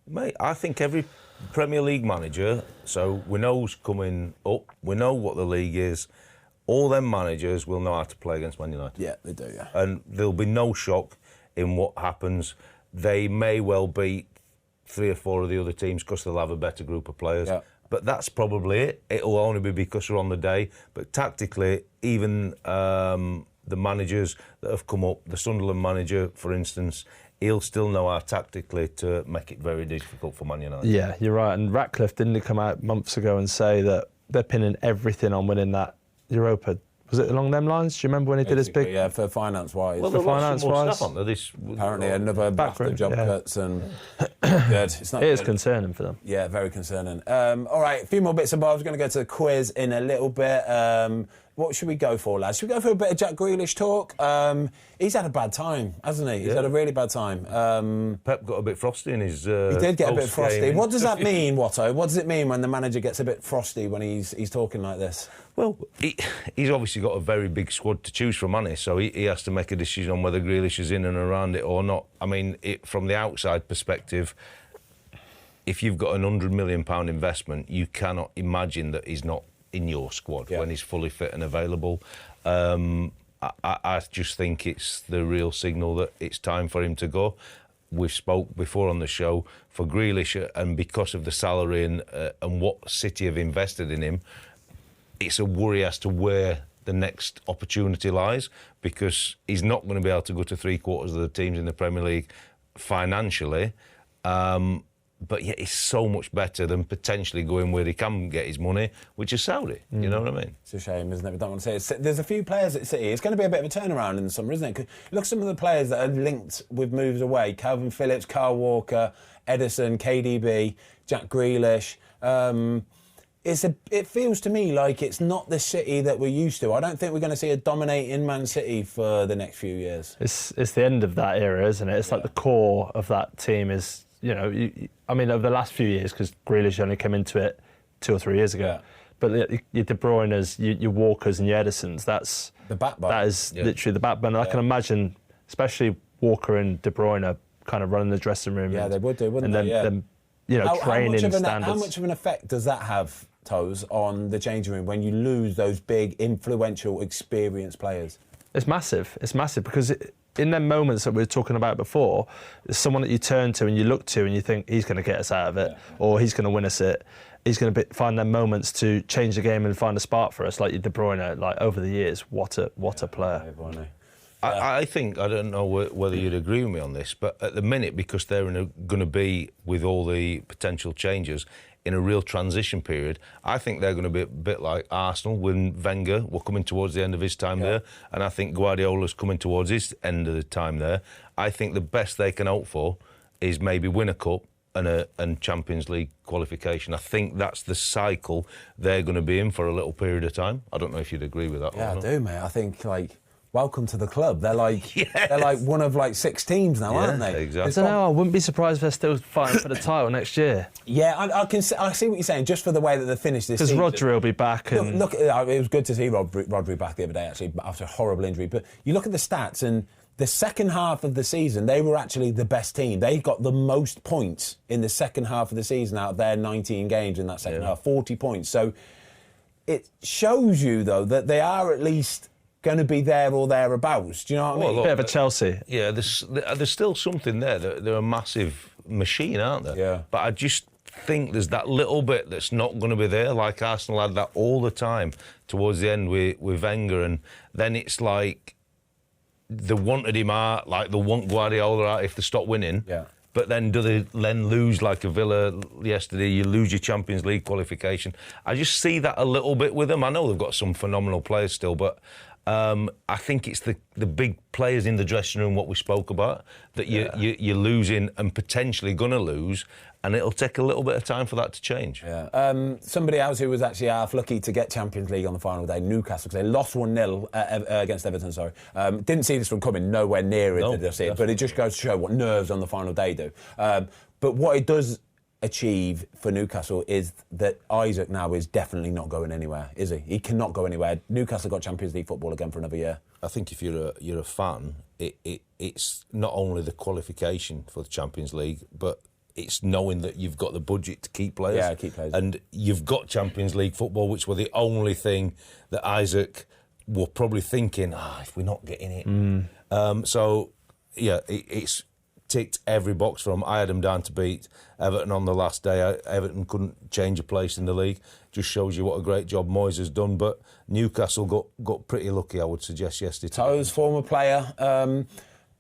Speaker 3: Mate, I think every Premier League manager, so we know who's coming up, we know what the league is, all them managers will know how to play against Man United.
Speaker 1: Yeah, they do, yeah.
Speaker 3: And there'll be no shock in what happens. They may well beat 3 or 4 of the other teams because they'll have a better group of players. Yeah. But that's probably it. It'll only be because we're on the day. But tactically, even the managers that have come up, the Sunderland manager, for instance, he'll still know how tactically to make it very difficult for Man United.
Speaker 2: Yeah, you're right. And Ratcliffe didn't come out months ago and say that they're pinning everything on winning that Europa? Was it along them lines? Do you remember when he did his big...
Speaker 1: Yeah, for finance-wise.
Speaker 3: Well,
Speaker 1: for
Speaker 3: finance-wise.
Speaker 1: Apparently another BAFTA job cuts and... good. It's not
Speaker 2: it is concerning for them.
Speaker 1: Yeah, very concerning. All right, a few more bits and bobs. We're going to go to the quiz in a little bit. What should we go for, lads? Should we go for a bit of Jack Grealish talk? He's had a bad time, hasn't he? He's had a really bad time.
Speaker 3: Pep got a bit frosty in his...
Speaker 1: he did get a bit frosty. What does that mean, Watto? What does it mean when the manager gets a bit frosty when he's talking like this?
Speaker 3: Well, he's obviously got a very big squad to choose from, hasn't he? So he has to make a decision on whether Grealish is in and around it or not. I mean, from the outside perspective, if you've got an £100 million investment, you cannot imagine that he's not in your squad when he's fully fit and available. I just think it's the real signal that it's time for him to go. We've spoke before on the show, for Grealish, and because of the salary and what City have invested in him, it's a worry as to where the next opportunity lies, because he's not going to be able to go to 3/4 of the teams in the Premier League financially. But yet it's so much better than potentially going where he can get his money, which is Saudi. You know what I mean?
Speaker 1: It's a shame, isn't it? We don't want to say it. There's a few players at City. It's going to be a bit of a turnaround in the summer, isn't it? 'Cause look at some of the players that are linked with moves away. Calvin Phillips, Kyle Walker, Edison, KDB, Jack Grealish. It feels to me like it's not the City that we're used to. I don't think we're going to see a dominating Man City for the next few years.
Speaker 2: It's the end of that era, isn't it? It's like the core of that team is... I mean, over the last few years, because Grealish only came into it 2 or 3 years ago.
Speaker 1: Yeah.
Speaker 2: But your De Bruyne's, your Walkers and your Edisons, that's
Speaker 1: the backbone.
Speaker 2: That is literally the backbone. I can imagine, especially Walker and De Bruyne kind of running the dressing room.
Speaker 1: Yeah,
Speaker 2: and,
Speaker 1: they would do, wouldn't
Speaker 2: and
Speaker 1: they?
Speaker 2: then, training standards.
Speaker 1: How much of an effect does that have, Toes, on the changing room when you lose those big, influential, experienced players?
Speaker 2: It's massive. It's massive because in them moments that we were talking about before, there's someone that you turn to and you look to and you think he's going to get us out of it, or he's going to win us it. He's going to find them moments to change the game and find a spark for us, like your De Bruyne. Like over the years, what a player.
Speaker 3: I think, I don't know whether you'd agree with me on this, but at the minute, because they're going to be, with all the potential changes, in a real transition period, I think they're going to be a bit like Arsenal when Wenger were coming towards the end of his time there, and I think Guardiola's coming towards his end of the time there. I think the best they can hope for is maybe win a cup and Champions League qualification. I think that's the cycle they're going to be in for a little period of time. I don't know if you'd agree with that.
Speaker 1: Yeah,
Speaker 3: or
Speaker 1: I
Speaker 3: not.
Speaker 1: do, mate. I think, welcome to the club. They're like one of 6 teams now, aren't they?
Speaker 3: Exactly.
Speaker 2: I don't know. I wouldn't be surprised if they're still fighting for the title next year.
Speaker 1: Yeah, I see what you're saying. Just for the way that they finished this season.
Speaker 2: Because Rodri will be back. And
Speaker 1: Look, it was good to see Rodri back the other day, actually, after a horrible injury. But you look at the stats, and the second half of the season, they were actually the best team. They got the most points in the second half of the season out of their 19 games in that second half, 40 points. So it shows you, though, that they are at least going to be there or thereabouts. Do you know what I mean?
Speaker 2: a bit of a Chelsea.
Speaker 3: Yeah, there's still something there. They're a massive machine, aren't they?
Speaker 1: Yeah.
Speaker 3: But I just think there's that little bit that's not going to be there. Like Arsenal had that all the time towards the end with Wenger, and then it's like they wanted him out, like they want Guardiola out if they stop winning.
Speaker 1: Yeah.
Speaker 3: But then do they then lose like a Villa yesterday? You lose your Champions League qualification. I just see that a little bit with them. I know they've got some phenomenal players still, but I think it's the big players in the dressing room, what we spoke about, that you're losing and potentially going to lose, and it'll take a little bit of time for that to change.
Speaker 1: Yeah. Somebody else who was actually half lucky to get Champions League on the final day, Newcastle, because they lost 1-0 against Everton, sorry. Didn't see this one coming, nowhere near it, did I see it, but it just goes to show what nerves on the final day do. But what it does achieve for Newcastle is that Isak now is definitely not going anywhere, is he? He cannot go anywhere. Newcastle got Champions League football again for another year.
Speaker 3: I think if you're a fan, it's not only the qualification for the Champions League, but it's knowing that you've got the budget to keep players.
Speaker 1: Yeah, keep players.
Speaker 3: And you've got Champions League football, which were the only thing that Isak were probably thinking, if we're not getting it. So, yeah, it's ticked every box from. I had them down to beat Everton on the last day. Everton couldn't change a place in the league. Just shows you what a great job Moyes has done. But Newcastle got pretty lucky, I would suggest, yesterday.
Speaker 1: Toes, former player.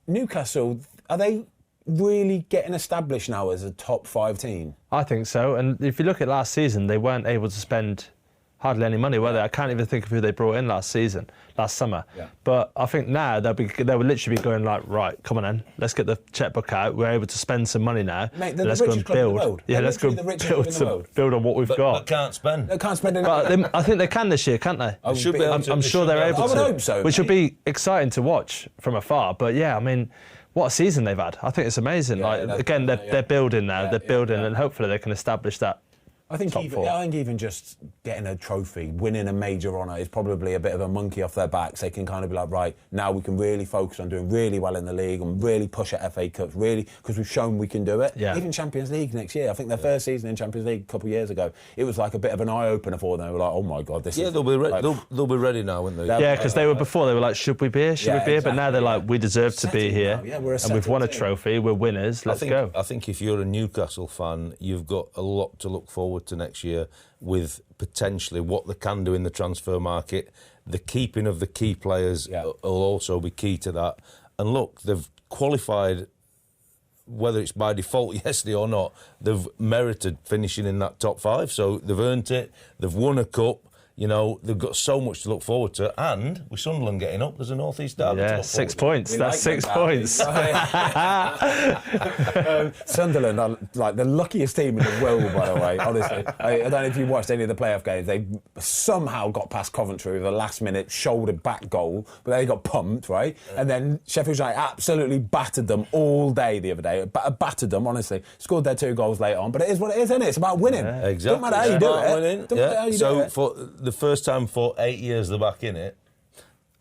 Speaker 1: Newcastle, are they really getting established now as a top 5 team?
Speaker 2: I think so. And if you look at last season, they weren't able to spend hardly any money, were they? I can't even think of who they brought in last summer.
Speaker 1: Yeah.
Speaker 2: But I think now they will literally be going like, right, come on then, let's get the checkbook out. We're able to spend some money now.
Speaker 1: Mate, they're
Speaker 2: let's
Speaker 1: the
Speaker 2: go
Speaker 1: richest
Speaker 2: and
Speaker 1: club in the
Speaker 2: build.
Speaker 1: world.
Speaker 2: Yeah,
Speaker 1: They're
Speaker 2: let's go
Speaker 1: literally the richest club in the world.
Speaker 2: build on what we've got.
Speaker 3: But can't spend.
Speaker 1: They can't spend
Speaker 2: But
Speaker 1: anything.
Speaker 2: I think they can this year, can't they? I'm sure they're able to.
Speaker 1: I would hope so,
Speaker 2: Which
Speaker 1: mate.
Speaker 2: would be exciting to watch from afar. But yeah, I mean, what a season they've had. I think it's amazing. They're building now. They're building, and hopefully they can establish that.
Speaker 1: I think even just getting a trophy, winning a major honour is probably a bit of a monkey off their backs. They can kind of be like, right, now we can really focus on doing really well in the league and really push at FA Cups, really, because we've shown we can do it.
Speaker 2: Yeah.
Speaker 1: Even Champions League next year. I think their first season in Champions League a couple of years ago, it was like a bit of an eye-opener for them. They were like, oh my God, this is...
Speaker 3: Yeah, they'll be ready now, won't they?
Speaker 2: Yeah, because they were like, should we be here? Should we be here? But now they're like, we deserve to be here.
Speaker 1: Yeah, we're a
Speaker 2: and we've won a
Speaker 1: team.
Speaker 2: trophy. We're winners. Let's go.
Speaker 3: I think if you're a Newcastle fan, you've got a lot to look forward to next year with potentially what they can do in the transfer market. The keeping of the key players will also be key to that. And look, they've qualified, whether it's by default yesterday or not, they've merited finishing in that top 5. So they've earned it. They've won a cup. You know, they've got so much to look forward to, and with Sunderland getting up, there's a North East derby. to
Speaker 2: Yeah,
Speaker 3: look
Speaker 2: 6
Speaker 3: forward
Speaker 2: points. That's 6 points.
Speaker 1: Sunderland are like the luckiest team in the world, by the way, honestly. I don't know if you watched any of the playoff games. They somehow got past Coventry with a last-minute shoulder-back goal, but they got pumped, right? And then Sheffield United absolutely battered them all day the other day. Battered them, honestly. Scored their 2 gols late on, but it is what it is, isn't it? It's about winning.
Speaker 3: to. Exactly.
Speaker 1: Doesn't matter how you do
Speaker 3: About
Speaker 1: it.
Speaker 3: winning.
Speaker 1: Doesn't matter how you do it.
Speaker 3: For the first time for 8 years they're back in it,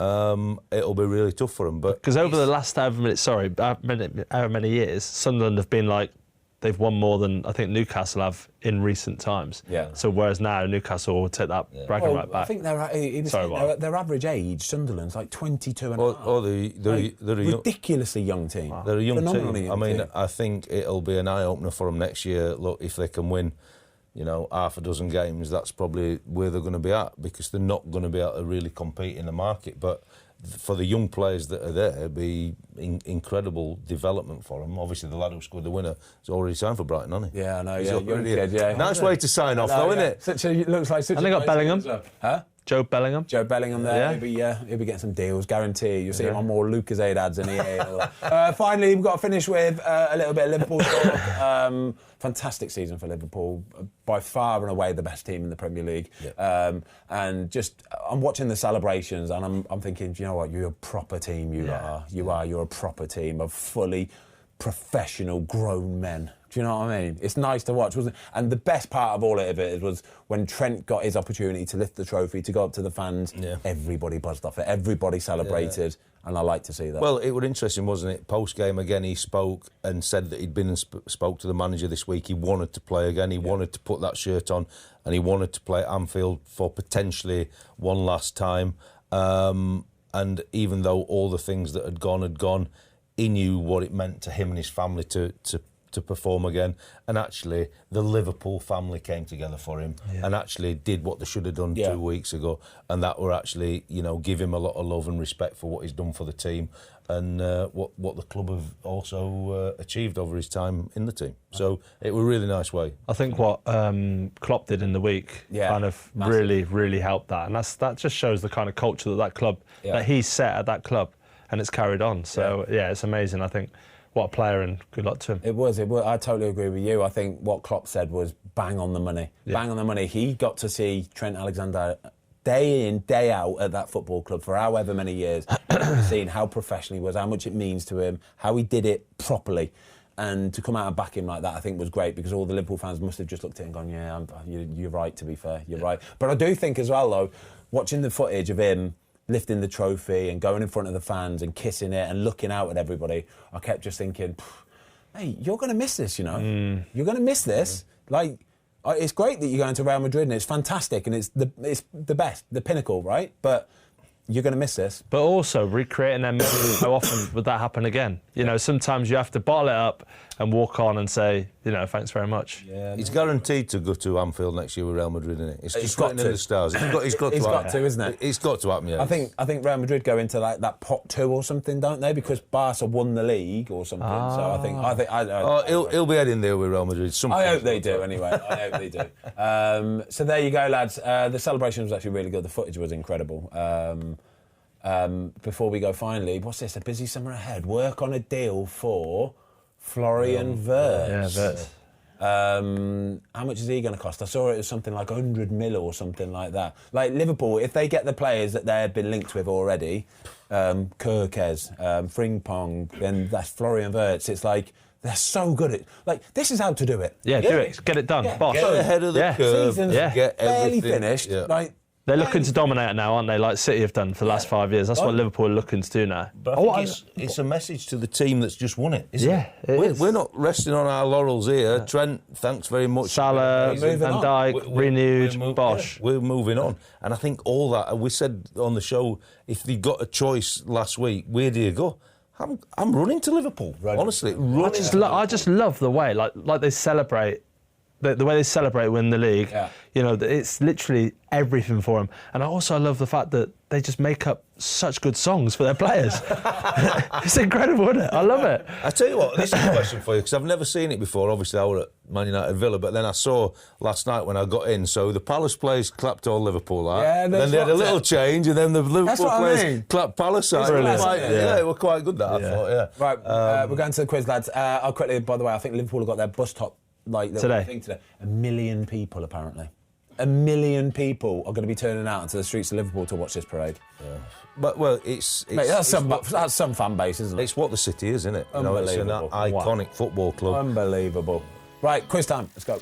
Speaker 3: it'll be really tough for them. But
Speaker 2: Because over the last however many years, Sunderland have been like, they've won more than I think Newcastle have in recent times.
Speaker 1: Yeah.
Speaker 2: So whereas now Newcastle will take that bragging
Speaker 1: Well,
Speaker 2: right back.
Speaker 1: I think their average age, Sunderland's like 22 and a half.
Speaker 3: they're a
Speaker 1: ridiculously young team.
Speaker 3: They're a young
Speaker 1: Phenomenally
Speaker 3: team.
Speaker 1: young
Speaker 3: I mean,
Speaker 1: team.
Speaker 3: I think it'll be an eye-opener for them next year. Look, if they can win, you know, half a dozen games, that's probably where they're going to be at, because they're not going to be able to really compete in the market. But for the young players that are there, it'd be incredible development for them. Obviously, the lad who scored the winner is already signed for Brighton, hasn't he?
Speaker 1: Yeah, I know.
Speaker 3: He's
Speaker 1: Yeah,
Speaker 3: already
Speaker 1: young kid, yeah.
Speaker 3: Nice way to sign off, though, isn't it?
Speaker 1: Looks like such
Speaker 2: And they got Bellingham.
Speaker 1: Huh?
Speaker 2: Joe Bellingham.
Speaker 1: Joe Bellingham there.
Speaker 2: Yeah.
Speaker 1: He'll be getting some deals, guarantee. You'll see him on more Lucasade ads than he finally, we've got to finish with a little bit of Liverpool talk. Fantastic season for Liverpool. By far and away the best team in the Premier League.
Speaker 3: Yeah.
Speaker 1: And just, I'm watching the celebrations and I'm thinking, do you know what? You're a proper team, You're a proper team of fully professional grown men. Do you know what I mean? It's nice to watch, wasn't it? And the best part of all of it was when Trent got his opportunity to lift the trophy, to go up to the fans, everybody buzzed off it, everybody celebrated, and I like to see that.
Speaker 3: Well, it was interesting, wasn't it? Post-game, again, he spoke and said that he'd been and spoke to the manager this week. He wanted to play again. He wanted to put that shirt on, and he wanted to play at Anfield for potentially one last time. And even though all the things that had gone, he knew what it meant to him and his family to perform again. And actually, the Liverpool family came together for him and actually did what they should have done 2 weeks ago. And that were actually, you know, give him a lot of love and respect for what he's done for the team and what the club have also achieved over his time in the team. So it was a really nice way.
Speaker 2: I think what Klopp did in the week kind of really, really helped that. And that just shows the kind of culture that club, that he set at that club, and it's carried on. So, it's amazing, I think. What a player, and good luck to him.
Speaker 1: It was. I totally agree with you. I think what Klopp said was bang on the money. Yeah. Bang on the money. He got to see Trent Alexander day in, day out at that football club for however many years, seeing how professional he was, how much it means to him, how he did it properly. And to come out and back him like that, I think was great, because all the Liverpool fans must have just looked at it and gone, you're right, to be fair, you're right. But I do think as well, though, watching the footage of him lifting the trophy and going in front of the fans and kissing it and looking out at everybody, I kept just thinking, hey, you're going to miss this, you know? You're going to miss this. Like, it's great that you're going to Real Madrid and it's fantastic and it's the best, the pinnacle, right? But you're going to miss this.
Speaker 2: But also, recreating them, how often would that happen again? You know, sometimes you have to bottle it up and walk on and say, you know, thanks very much.
Speaker 1: Yeah,
Speaker 3: He's guaranteed to go to Anfield next year with Real Madrid, isn't it? It's just written in the stars. He's got
Speaker 1: to, isn't it?
Speaker 3: It's got to happen, yeah.
Speaker 1: I think Real Madrid go into like that pot 2 or something, don't they? Because Barca won the league or something. So
Speaker 3: he'll be heading there with Real Madrid.
Speaker 1: I hope they do anyway. I hope they do. So there you go, lads. The celebration was actually really good. The footage was incredible. Before we go, finally, what's this? A busy summer ahead. Work on a deal for Florian Wirtz.
Speaker 2: Yeah, Wirtz.
Speaker 1: How much is he going to cost? I saw it was something like 100 mil or something like that. Like Liverpool, if they get the players that they've been linked with already, Kirkes, Frimpong, then that's Florian Wirtz. It's like they're so good at. Like, this is how to do it.
Speaker 2: Yeah, do it. Get it done. Boss.
Speaker 3: Get ahead of the curve.
Speaker 1: Season's
Speaker 3: Get
Speaker 1: barely
Speaker 3: everything.
Speaker 1: finished.
Speaker 3: Yeah.
Speaker 1: Like,
Speaker 2: They're looking to dominate it now, aren't they? Like City have done for the last 5 years. That's what Liverpool are looking to do now.
Speaker 3: But I think it's a message to the team that's just won it, isn't it?
Speaker 2: it is.
Speaker 3: We're not resting on our laurels here. Trent, thanks very much.
Speaker 2: Salah, Van Dijk, renewed, Bosch.
Speaker 3: We're moving on. And I think all that, we said on the show, if they got a choice last week, where do you go? I'm running to Liverpool, honestly.
Speaker 2: I just love the way, like they celebrate The way they celebrate winning the league,
Speaker 1: Yeah.
Speaker 2: you know, it's literally everything for them. And I also love the fact that they just make up such good songs for their players. It's incredible, isn't it? I love it.
Speaker 3: I tell you what, this is a question for you, because I've never seen it before. Obviously, I was at Man United Villa, but then I saw last night when I got in, so the Palace players clapped all Liverpool out.
Speaker 1: Yeah,
Speaker 3: then they had a little change, and then the Liverpool
Speaker 1: what I
Speaker 3: players
Speaker 1: mean.
Speaker 3: clapped Palace out.
Speaker 1: Brilliant.
Speaker 3: Yeah, it were quite good, that, I thought, yeah.
Speaker 1: Right, we're going to the quiz, lads. I'll quickly, by the way, I think Liverpool have got their bus top little
Speaker 2: Today.
Speaker 1: thing today. 1 million people, apparently. 1 million people are going to be turning out into the streets of Liverpool to watch this parade.
Speaker 3: Yeah. But, well, it's
Speaker 1: Mate, that's some fan base, isn't it?
Speaker 3: It's what the city is, isn't it? You know, it's an
Speaker 1: Unbelievable.
Speaker 3: iconic football club.
Speaker 1: Unbelievable. Right, quiz time. Let's go.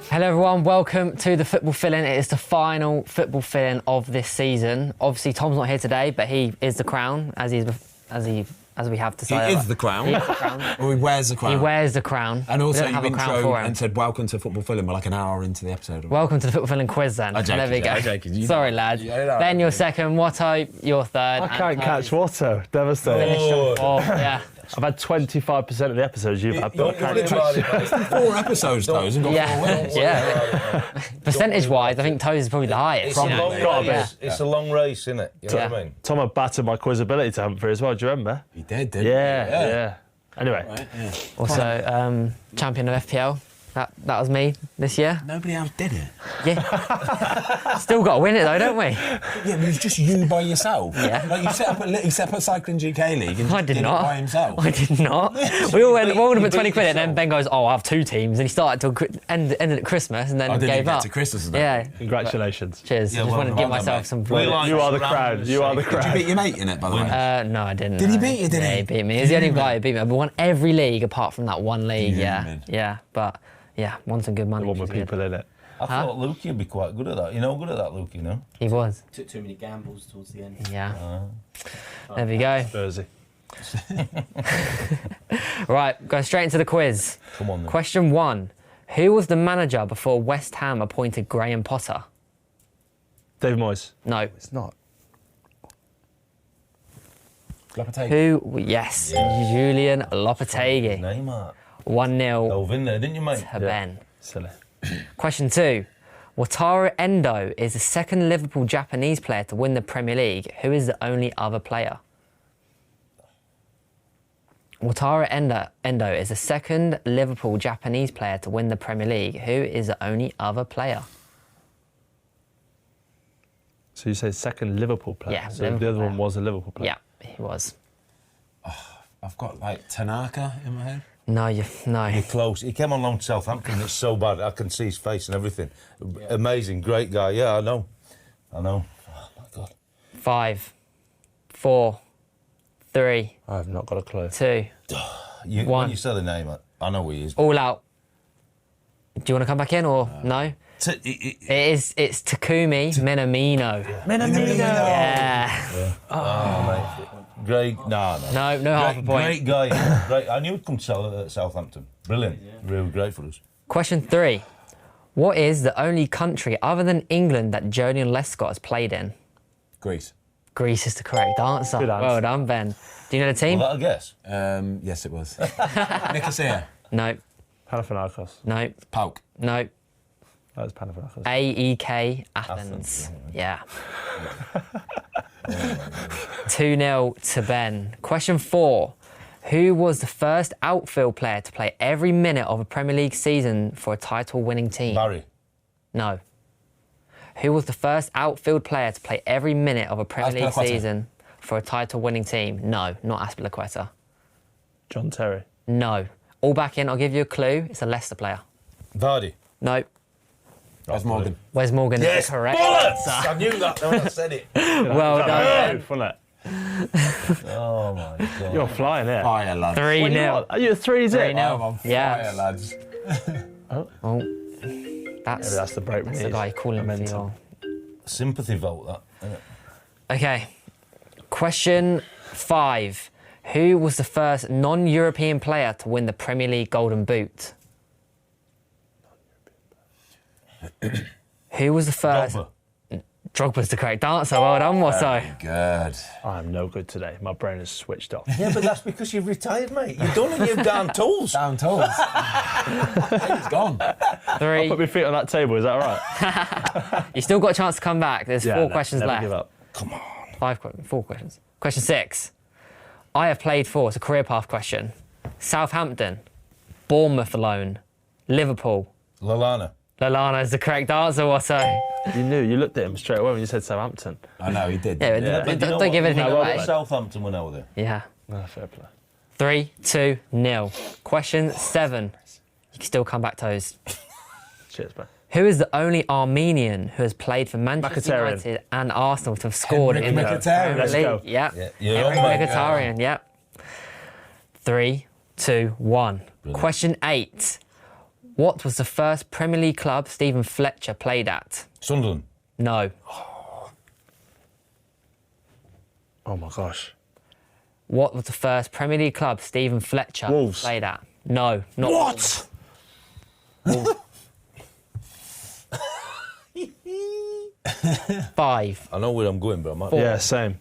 Speaker 5: Hello everyone, welcome to the football fill-in. It is the final football fill-in of this season. Obviously, Tom's not here today, but he is the crown, as we have to say.
Speaker 1: He is the crown.
Speaker 5: He is the crown.
Speaker 1: Or he wears the crown.
Speaker 5: He wears the crown.
Speaker 1: And
Speaker 5: We
Speaker 1: also,
Speaker 5: don't
Speaker 1: you
Speaker 5: have a crown
Speaker 1: intro
Speaker 5: for him.
Speaker 1: and said, welcome to Football Filling. We're like an hour into the episode.
Speaker 5: Welcome to the football fill-in quiz then.
Speaker 1: I'm joking,
Speaker 5: There we go.
Speaker 1: I'm joking. You
Speaker 5: Sorry,
Speaker 1: know.
Speaker 5: lads.
Speaker 1: Yeah, no,
Speaker 5: Ben,
Speaker 1: I'm
Speaker 5: you're
Speaker 1: joking.
Speaker 5: second. Watto, you're third.
Speaker 2: I can't
Speaker 5: and
Speaker 2: catch
Speaker 5: Tony
Speaker 2: Watto. Devastating.
Speaker 5: finished on fourth. Yeah.
Speaker 2: I've had 25% of the episodes you've had, but I can't catch.
Speaker 1: 4 episodes, though, hasn't got 4
Speaker 5: Yeah,
Speaker 1: wins.
Speaker 5: yeah. Percentage-wise, I think Toes is probably the highest.
Speaker 3: It's
Speaker 5: you
Speaker 3: a
Speaker 5: know.
Speaker 3: long
Speaker 2: Gotta
Speaker 3: race.
Speaker 2: be.
Speaker 3: It's a long race, isn't it? You know
Speaker 5: Yeah.
Speaker 3: what I mean?
Speaker 2: Tom had battered my quiz ability to Humphrey as well, do you remember?
Speaker 1: He did, didn't he?
Speaker 2: Yeah. Anyway,
Speaker 1: Right, yeah.
Speaker 5: Also, champion of FPL. That was me this year.
Speaker 1: Nobody else did it.
Speaker 5: Yeah. Still got to win it though, don't we?
Speaker 1: Yeah, but it was just you by yourself.
Speaker 5: Yeah.
Speaker 1: Like you set up a cycling GK league and
Speaker 5: I
Speaker 1: just
Speaker 5: did
Speaker 1: did
Speaker 5: not.
Speaker 1: it by himself.
Speaker 5: I did not. We all went, we all would have put
Speaker 3: You
Speaker 5: 20
Speaker 3: beat
Speaker 5: quid in, and then
Speaker 3: yourself.
Speaker 5: Ben goes, "Oh, I have 2 teams," and he started till ended at Christmas, and then
Speaker 1: I didn't
Speaker 5: gave
Speaker 1: even get
Speaker 5: up.
Speaker 1: to Christmas of that.
Speaker 5: Yeah.
Speaker 2: congratulations.
Speaker 5: Cheers.
Speaker 3: Yeah,
Speaker 5: Just
Speaker 3: well
Speaker 5: wanted to give
Speaker 3: done,
Speaker 5: myself
Speaker 3: mate.
Speaker 5: some
Speaker 3: We
Speaker 5: praise.
Speaker 3: like
Speaker 2: You are the
Speaker 3: Rams,
Speaker 2: crown. You are the
Speaker 1: Did you
Speaker 2: crown.
Speaker 1: beat your mate in it, by the way?
Speaker 5: No, I didn't.
Speaker 1: Did he
Speaker 5: no.
Speaker 1: beat you, did
Speaker 5: yeah,
Speaker 1: he?
Speaker 5: he beat me. He's the only guy who beat me. We won every league apart from that one league. Yeah.
Speaker 1: Fuming.
Speaker 5: Yeah. But yeah, won some good money.
Speaker 2: The one
Speaker 5: which
Speaker 2: with
Speaker 5: was good.
Speaker 2: people in it.
Speaker 3: I thought Lukey would be quite good at that. You know, good at that, Lukey, you know?
Speaker 5: He was.
Speaker 6: Took too many gambles towards the end.
Speaker 5: Yeah. There we go.
Speaker 2: Spursy.
Speaker 5: Right, go straight into the quiz.
Speaker 3: Come on then.
Speaker 5: Question 1. Who was the manager before West Ham appointed Graham Potter?
Speaker 2: Dave Moyes.
Speaker 5: No.
Speaker 2: It's not.
Speaker 1: Lopetegui.
Speaker 5: Who? Yes. Julian Lopetegui.
Speaker 3: Neymar.
Speaker 5: 1-0
Speaker 3: Dove in there, didn't you, mate?
Speaker 5: to Ben.
Speaker 2: Silly.
Speaker 5: Question 2. Wataru Endo is the second Liverpool Japanese player to win the Premier League. Who is the only other player? Wataru Endo is the second Liverpool Japanese player to win the Premier League. Who is the only other player?
Speaker 2: So you say second Liverpool player?
Speaker 5: Yeah,
Speaker 2: So
Speaker 5: Liverpool
Speaker 2: the other
Speaker 5: player.
Speaker 2: one was a Liverpool player?
Speaker 5: Yeah, he was.
Speaker 1: I've got like Tanaka in my head.
Speaker 5: No, no.
Speaker 3: You're close. He came on loan to Southampton. It's so bad. I can see his face and everything. Amazing, great guy. Yeah, I know. Oh, my God.
Speaker 5: 5, 4, 3,
Speaker 2: I have not got a clue.
Speaker 5: 2,
Speaker 3: When
Speaker 5: One.
Speaker 3: you say the name, I know who he is.
Speaker 5: all out. Do you want to come back in or no? It's Takumi Minamino.
Speaker 1: Minamino.
Speaker 5: Yeah.
Speaker 3: Oh, mate. Great. No.
Speaker 5: No half a point.
Speaker 3: Great guy. Great. I knew he'd come to Southampton. Brilliant. Really great for us.
Speaker 5: Question 3. What is the only country other than England that Jolyon Lescott has played in?
Speaker 1: Greece.
Speaker 5: Greece is the correct answer.
Speaker 2: Good answer.
Speaker 5: Well done, Ben. Do you know the team?
Speaker 3: Well, that'll guess.
Speaker 1: Yes, it was. Nicosia.
Speaker 5: No,
Speaker 2: Panathinaikos.
Speaker 5: no,
Speaker 1: Pauk.
Speaker 5: no.
Speaker 2: That was Panathinaikos.
Speaker 5: AEK Athens. Yeah. 2-0 to Ben. Question 4. Who was the first outfield player to play every minute of a Premier League season for a title-winning team?
Speaker 3: Barry.
Speaker 5: No. Who was the first outfield player to play every minute of a Premier League
Speaker 1: Azpilicueta.
Speaker 5: season for a title-winning team? No, not Azpilicueta.
Speaker 2: John Terry.
Speaker 5: No. All back in, I'll give you a clue. It's a Leicester player.
Speaker 3: Vardy.
Speaker 5: No.
Speaker 1: Wes Morgan.
Speaker 5: Wes Morgan is the correct answer.
Speaker 3: I knew that when I said it.
Speaker 5: Well done.
Speaker 2: Wasn't it?
Speaker 3: Oh, my God.
Speaker 2: You're flying here.
Speaker 1: Fire, lads.
Speaker 5: 3-0.
Speaker 2: Are you 3-0?
Speaker 5: 3-0.
Speaker 1: I'm on fire,
Speaker 5: Yeah.
Speaker 1: lads.
Speaker 5: Oh, that's
Speaker 2: That's the break we
Speaker 5: the
Speaker 2: need.
Speaker 5: guy calling me.
Speaker 2: Momentum.
Speaker 3: Sympathy vote, that. Innit?
Speaker 5: Okay. Question 5. Who was the first non-European player to win the Premier League Golden Boot? Who was the first?
Speaker 3: Drogba.
Speaker 5: Drogba's the correct answer. Well done, Watto.
Speaker 1: Good.
Speaker 2: I'm no good today. My brain is switched off.
Speaker 3: Yeah, but that's because you've retired, mate. You've done it, you've down tools.
Speaker 1: Down tools. It's gone.
Speaker 5: Three.
Speaker 2: Put my feet on that table, is that right?
Speaker 5: You still got a chance to come back. There's four questions
Speaker 2: never
Speaker 5: left.
Speaker 2: Give up.
Speaker 3: Come on.
Speaker 5: Four questions. Question 6. I have played for, it's a career path question. Southampton, Bournemouth alone, Liverpool.
Speaker 3: Lallana.
Speaker 5: Lallana is the correct answer, Watto.
Speaker 2: You knew. You looked at him straight away when you said Southampton.
Speaker 1: I know, he did.
Speaker 5: Yeah,
Speaker 2: Yeah.
Speaker 5: but don't give anything away.
Speaker 3: Southampton went over there.
Speaker 5: Yeah.
Speaker 2: No, fair play.
Speaker 5: 3-2-0. Question 7. You can still come back, Toes.
Speaker 2: Cheers, man.
Speaker 5: Who is the only Armenian who has played for Manchester
Speaker 2: Mkhitaryan.
Speaker 5: United and Arsenal to have scored
Speaker 1: Henrik
Speaker 5: in the
Speaker 1: Mkhitaryan.
Speaker 5: Premier
Speaker 2: Let's
Speaker 5: League?
Speaker 2: go.
Speaker 5: Yep.
Speaker 3: Yeah.
Speaker 5: Henrik Mkhitaryan, yep. 3, 2, 1. Question 8. What was the first Premier League club Stephen Fletcher played at?
Speaker 3: Sunderland.
Speaker 5: No.
Speaker 2: Oh my gosh.
Speaker 5: What was the first Premier League club Stephen Fletcher
Speaker 2: Wolves.
Speaker 5: played at? No. Not
Speaker 2: What?
Speaker 5: 5,
Speaker 3: I know where I'm going, but I'm not.
Speaker 2: Yeah, same.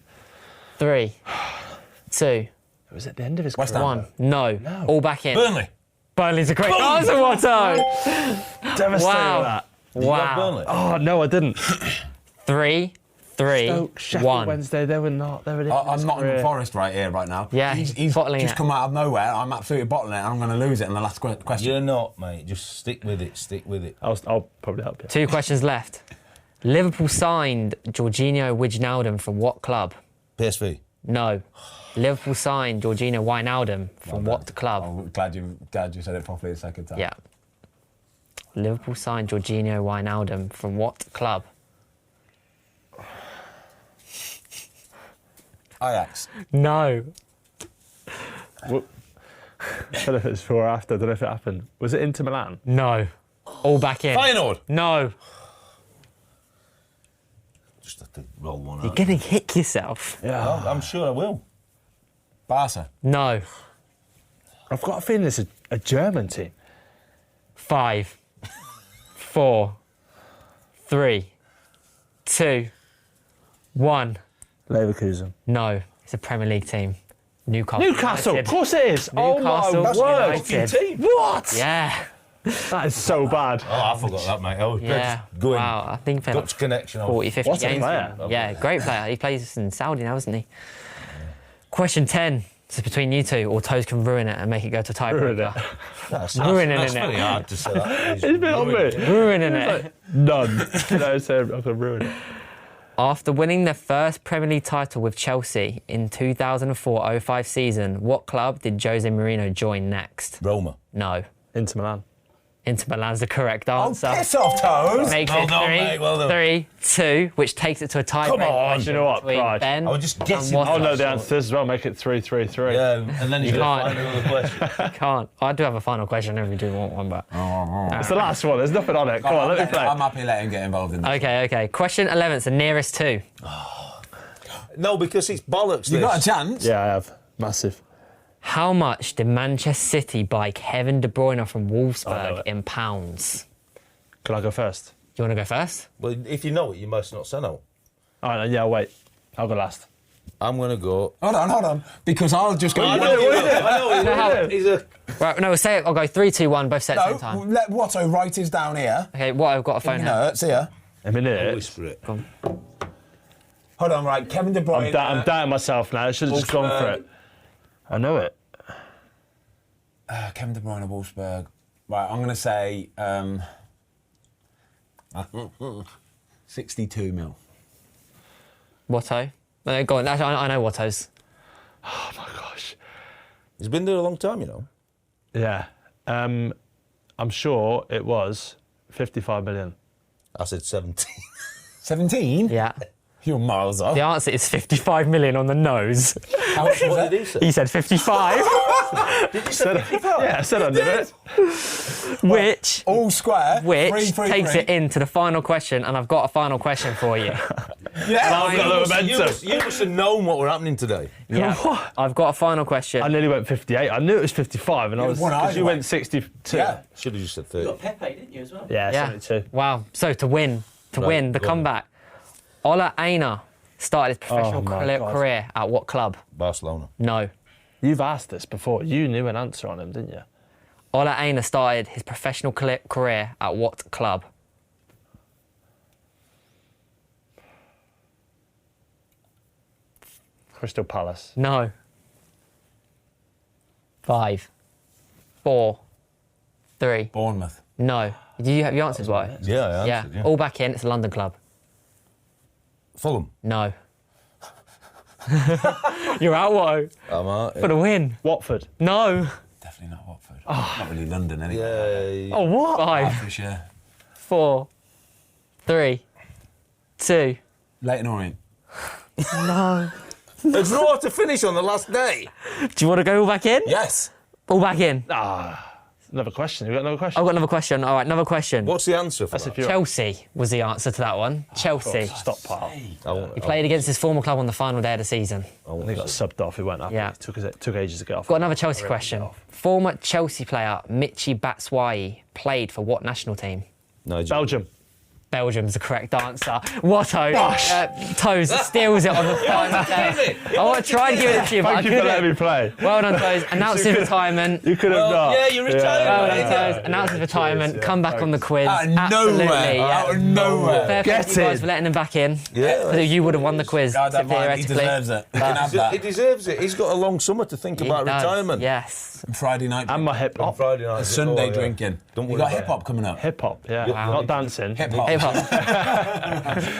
Speaker 5: 3, 2,
Speaker 2: It was at the end of his
Speaker 1: West
Speaker 2: career.
Speaker 1: Ham.
Speaker 5: 1. No. All back in.
Speaker 3: Burnley.
Speaker 5: Burnley's a great answer, Watto.
Speaker 2: Devastated
Speaker 5: Wow.
Speaker 2: with that.
Speaker 3: Did you have
Speaker 5: Wow.
Speaker 3: Burnley?
Speaker 2: Oh, no, I didn't.
Speaker 5: 3, 3,
Speaker 2: Stoke, Sheffield
Speaker 5: 1.
Speaker 2: Wednesday, they were not. They were in
Speaker 1: I'm
Speaker 2: his
Speaker 1: Nottingham
Speaker 2: career.
Speaker 1: Forest right here, right now.
Speaker 5: Yeah,
Speaker 1: he's
Speaker 5: bottling
Speaker 1: just
Speaker 5: it.
Speaker 1: come out of nowhere. I'm absolutely bottling it. And I'm going to lose it in the last question.
Speaker 3: You're not, mate. Just stick with it. Stick with it.
Speaker 2: I'll probably help you.
Speaker 5: 2 questions left. Liverpool signed Jorginho Wijnaldum from what club?
Speaker 3: PSV.
Speaker 5: No. Liverpool signed Jorginho Wijnaldum from what club?
Speaker 1: I'm glad you said it properly the second time.
Speaker 5: Yeah. Liverpool signed Jorginho Wijnaldum from what club?
Speaker 1: Ajax.
Speaker 5: No.
Speaker 2: I don't know if it's before or after. I don't know if it happened. Was it Inter Milan?
Speaker 5: No. All back in.
Speaker 3: Feyenoord.
Speaker 5: No.
Speaker 3: Just have to roll one
Speaker 5: You're
Speaker 3: out.
Speaker 5: going to kick yourself.
Speaker 2: Yeah.
Speaker 3: I'm sure I will.
Speaker 1: Barca.
Speaker 5: No.
Speaker 2: I've got a feeling it's a German team.
Speaker 5: 5, 4, 3, 2, 1.
Speaker 2: Leverkusen.
Speaker 5: No. It's a Premier League team. Newcastle.
Speaker 2: Newcastle,
Speaker 5: United.
Speaker 2: of course it is. Oh
Speaker 5: Newcastle
Speaker 2: my word.
Speaker 5: United.
Speaker 2: What?
Speaker 5: Yeah.
Speaker 2: That is so bad.
Speaker 3: Oh, I forgot that, mate. I was
Speaker 5: Yeah.
Speaker 3: going.
Speaker 5: Wow. I think for
Speaker 3: Dutch connection.
Speaker 5: 40, 50
Speaker 2: What a
Speaker 5: games.
Speaker 2: player.
Speaker 5: Yeah, great player. He plays in Saudi now, isn't he? Question 10. This is between you two, or Toes can ruin it and make it go to
Speaker 2: Ruin
Speaker 5: tiebreaker.
Speaker 2: it.
Speaker 3: That's
Speaker 5: Ruining
Speaker 3: that's
Speaker 5: it.
Speaker 3: very hard to say that.
Speaker 2: It's been on me.
Speaker 5: Ruining it.
Speaker 2: None. No, so I could ruin it.
Speaker 5: After winning their first Premier League title with Chelsea in 2004-05 season, what club did Jose Mourinho join next?
Speaker 3: Roma.
Speaker 5: No.
Speaker 2: Inter Milan.
Speaker 5: Inter Milan's the correct
Speaker 1: Oh,
Speaker 5: answer.
Speaker 1: piss off, Toes!
Speaker 5: Makes
Speaker 3: Well
Speaker 5: it
Speaker 3: done, mate, well done.
Speaker 5: 3-2, which takes it to a tiebreaker.
Speaker 3: on.
Speaker 2: Do you know what?
Speaker 5: between
Speaker 2: Pride.
Speaker 5: Ben
Speaker 3: I was just
Speaker 5: and
Speaker 3: guessing.
Speaker 5: Watto.
Speaker 2: I'll know the answers as well. Make it 3-3-3.
Speaker 3: Yeah, and then he's
Speaker 5: You
Speaker 3: going to
Speaker 5: can't.
Speaker 3: find another question.
Speaker 5: Can't. I do have a final question if you do want one, but...
Speaker 2: It's the last one. There's nothing on it. Come on, let me play.
Speaker 1: I'm happy letting him get involved in this.
Speaker 5: Okay. Question 11, it's the nearest two.
Speaker 3: No, because it's bollocks.
Speaker 1: You
Speaker 3: this.
Speaker 1: got a chance?
Speaker 2: Yeah, I have. Massive.
Speaker 5: How much did Manchester City buy Kevin De Bruyne from
Speaker 2: I know
Speaker 5: Wolfsburg
Speaker 2: it.
Speaker 5: in pounds?
Speaker 2: Can I go first?
Speaker 5: You want to go first?
Speaker 3: Well, if you know it, you must not say no.
Speaker 2: All right, yeah, wait. I'll go last.
Speaker 3: I'm going to go.
Speaker 1: Hold on. Because I'll just go.
Speaker 3: I know. He's a.
Speaker 5: Right, no, we'll say it. I'll go 3, 2, 1, both set at the same
Speaker 1: No,
Speaker 5: time.
Speaker 1: let Watto write his down here.
Speaker 5: Okay, what? I've got a phone
Speaker 1: You
Speaker 5: here.
Speaker 1: know, see ya.
Speaker 2: A minute.
Speaker 3: Whisper it.
Speaker 1: Hold on, right. Kevin De Bruyne.
Speaker 2: I'm doubting myself now. I should have just gone for it. I know it.
Speaker 1: Kevin De Bruyne, Wolfsburg. Right, I'm going to say 62 mil.
Speaker 5: Watto? No, go on. Actually, I know Watto's.
Speaker 2: Oh my gosh.
Speaker 3: He's been there a long time, you know.
Speaker 2: Yeah. I'm sure it was 55 million.
Speaker 3: I said 17.
Speaker 1: 17?
Speaker 5: Yeah.
Speaker 1: You're miles off.
Speaker 5: The answer is 55 million on the nose.
Speaker 1: How much was
Speaker 3: What
Speaker 1: that?
Speaker 3: did he say?
Speaker 5: He said 55,
Speaker 2: Yeah, I said I did it.
Speaker 5: which
Speaker 1: All square.
Speaker 5: takes
Speaker 1: three.
Speaker 5: it into the final question, and I've got a final question for you.
Speaker 1: Yeah.
Speaker 2: I've got the momentum.
Speaker 3: You must have known what were happening today.
Speaker 5: Yeah.
Speaker 2: What?
Speaker 5: I've got a final question.
Speaker 2: I nearly went 58. I knew it was 55, and I was
Speaker 1: one
Speaker 2: because
Speaker 1: either
Speaker 2: you
Speaker 1: way.
Speaker 2: went 62.
Speaker 1: Yeah.
Speaker 3: Should have just said
Speaker 6: You
Speaker 3: 30.
Speaker 6: got Pepe, didn't you, as well?
Speaker 2: Yeah,
Speaker 5: Yeah.
Speaker 2: 72.
Speaker 5: Wow. So to win
Speaker 3: Right,
Speaker 5: the
Speaker 3: go on.
Speaker 5: comeback, Ola Aina started his professional
Speaker 2: my God.
Speaker 5: career at what club?
Speaker 3: Barcelona.
Speaker 5: No.
Speaker 2: You've asked this before. You knew an answer on him, didn't you?
Speaker 5: Ola Aina started his professional career at what club?
Speaker 2: Crystal Palace.
Speaker 5: No. 5, 4, 3.
Speaker 1: Bournemouth.
Speaker 5: No. Do you have your answers right?
Speaker 3: Yeah, I answered, yeah.
Speaker 5: All back in. It's a London club.
Speaker 3: Fulham.
Speaker 5: No. You're out, Watto.
Speaker 3: I'm out.
Speaker 5: For the win.
Speaker 2: Watford.
Speaker 5: No.
Speaker 1: Definitely not Watford. Not really London anyway.
Speaker 3: Yeah.
Speaker 2: Oh, what?
Speaker 5: 5,
Speaker 1: For sure.
Speaker 5: 4, 3, 2.
Speaker 1: Leighton Orient.
Speaker 5: No.
Speaker 3: A draw to finish on the last day.
Speaker 5: Do you want to go all back in?
Speaker 1: Yes.
Speaker 5: All back in.
Speaker 2: Another question. You got another question?
Speaker 5: I've got another question. All right, another question.
Speaker 3: What's the answer for
Speaker 2: That's
Speaker 3: that?
Speaker 2: if you're
Speaker 5: Chelsea was the answer to that one. Chelsea.
Speaker 2: stockpile.
Speaker 5: He played against his former club on the final day of the season.
Speaker 2: And he got subbed off. He went up.
Speaker 5: Yeah.
Speaker 2: Took ages to get off.
Speaker 5: Got another Chelsea question. Former Chelsea player Michy Batshuayi played for what national team?
Speaker 3: Nigeria.
Speaker 2: Belgium.
Speaker 5: Belgium's the correct answer. Watto, Toes steals it on the final day. I want to try and give it to you, but I
Speaker 2: Thank you for letting me
Speaker 5: couldn't.
Speaker 2: play.
Speaker 5: Well done, Toes. Announce his retirement.
Speaker 2: You could have not.
Speaker 3: yeah, you're retired.
Speaker 5: Well
Speaker 3: mate.
Speaker 5: done, Toes. Announce his retirement. Come back on the quiz.
Speaker 1: Out of
Speaker 5: Absolutely.
Speaker 1: nowhere.
Speaker 5: Yeah.
Speaker 1: Out of nowhere.
Speaker 5: Fair play
Speaker 2: Get
Speaker 5: to you guys
Speaker 2: in.
Speaker 5: for letting him back in.
Speaker 3: Yeah.
Speaker 5: So you would have won the quiz,
Speaker 1: I don't mind. He
Speaker 5: theoretically.
Speaker 1: deserves it. He can have
Speaker 3: He
Speaker 1: that.
Speaker 3: deserves it. He's got a long summer to think
Speaker 5: He
Speaker 3: about
Speaker 5: does,
Speaker 3: retirement.
Speaker 5: Yes.
Speaker 1: Friday night.
Speaker 2: And my hip hop.
Speaker 3: Friday night.
Speaker 1: Sunday
Speaker 3: Oh, yeah.
Speaker 1: drinking.
Speaker 3: Don't
Speaker 1: You
Speaker 3: worry
Speaker 1: got
Speaker 3: about
Speaker 1: hip hop coming up.
Speaker 2: Hip hop, yeah.
Speaker 3: Wow.
Speaker 2: Not dancing.
Speaker 1: Hip hop.
Speaker 5: Hip hop.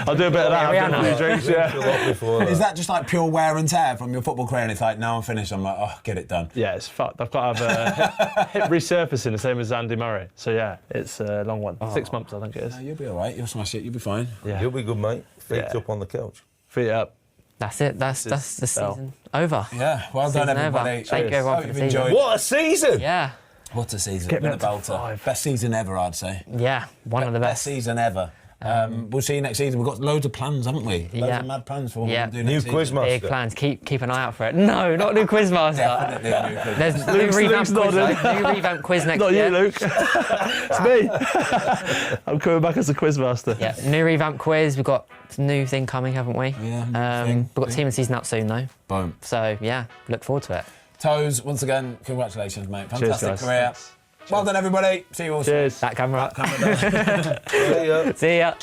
Speaker 2: I'll do a bit of that
Speaker 5: Rihanna.
Speaker 2: after a few drinks, yeah.
Speaker 3: A lot before
Speaker 1: Is
Speaker 3: that.
Speaker 1: that just like pure wear and tear from your football career? And it's like, now I'm finished. I'm like, oh, get it done.
Speaker 2: Yeah, it's fucked. I've got to have a hip resurfacing, the same as Andy Murray. So yeah, it's a long one. 6 months, I think it is.
Speaker 1: No, you'll be all right. You'll smash it. You'll be fine.
Speaker 2: Yeah.
Speaker 3: You'll be good, mate. Feet
Speaker 2: Yeah.
Speaker 3: up on the couch.
Speaker 2: Feet up.
Speaker 5: That's it. That's the season over.
Speaker 1: Yeah, well
Speaker 5: Season
Speaker 1: done,
Speaker 5: over.
Speaker 1: everybody.
Speaker 5: Thank you, everyone,
Speaker 1: Hope
Speaker 5: for the
Speaker 1: you've
Speaker 5: season.
Speaker 1: enjoyed.
Speaker 3: What a season!
Speaker 5: Yeah.
Speaker 1: What a season.
Speaker 2: Get me
Speaker 1: Been a
Speaker 2: up to
Speaker 1: belter.
Speaker 2: 5.
Speaker 1: Best season ever, I'd say.
Speaker 5: Yeah. One of the
Speaker 1: Best
Speaker 5: best.
Speaker 1: season ever. We'll see you next season. We've got loads of plans, haven't we? Loads
Speaker 5: Yeah.
Speaker 1: of mad plans for what
Speaker 5: Yeah.
Speaker 1: we're going to do
Speaker 3: New
Speaker 1: next season.
Speaker 3: Quizmaster.
Speaker 5: Big plans. Keep an eye out for it. No, not new Quizmaster.
Speaker 1: Definitely a new quiz.
Speaker 5: There's new
Speaker 2: Luke's
Speaker 5: revamped quiz.
Speaker 2: nodding.
Speaker 5: New revamped quiz next
Speaker 2: Not
Speaker 5: year.
Speaker 2: you, Luke. It's me. I'm coming back as a quizmaster.
Speaker 5: Yeah, new revamped quiz. We've got a new thing coming, haven't we?
Speaker 1: Yeah, new thing.
Speaker 5: We've got team and season out soon though.
Speaker 1: Boom.
Speaker 5: So yeah, look forward to it.
Speaker 1: Toes, once again, congratulations, mate.
Speaker 2: Cheers,
Speaker 1: Fantastic
Speaker 2: guys.
Speaker 1: career.
Speaker 2: Thanks.
Speaker 1: Well done, everybody. See you all soon.
Speaker 2: Cheers.
Speaker 5: That camera.
Speaker 3: See ya.
Speaker 5: See ya.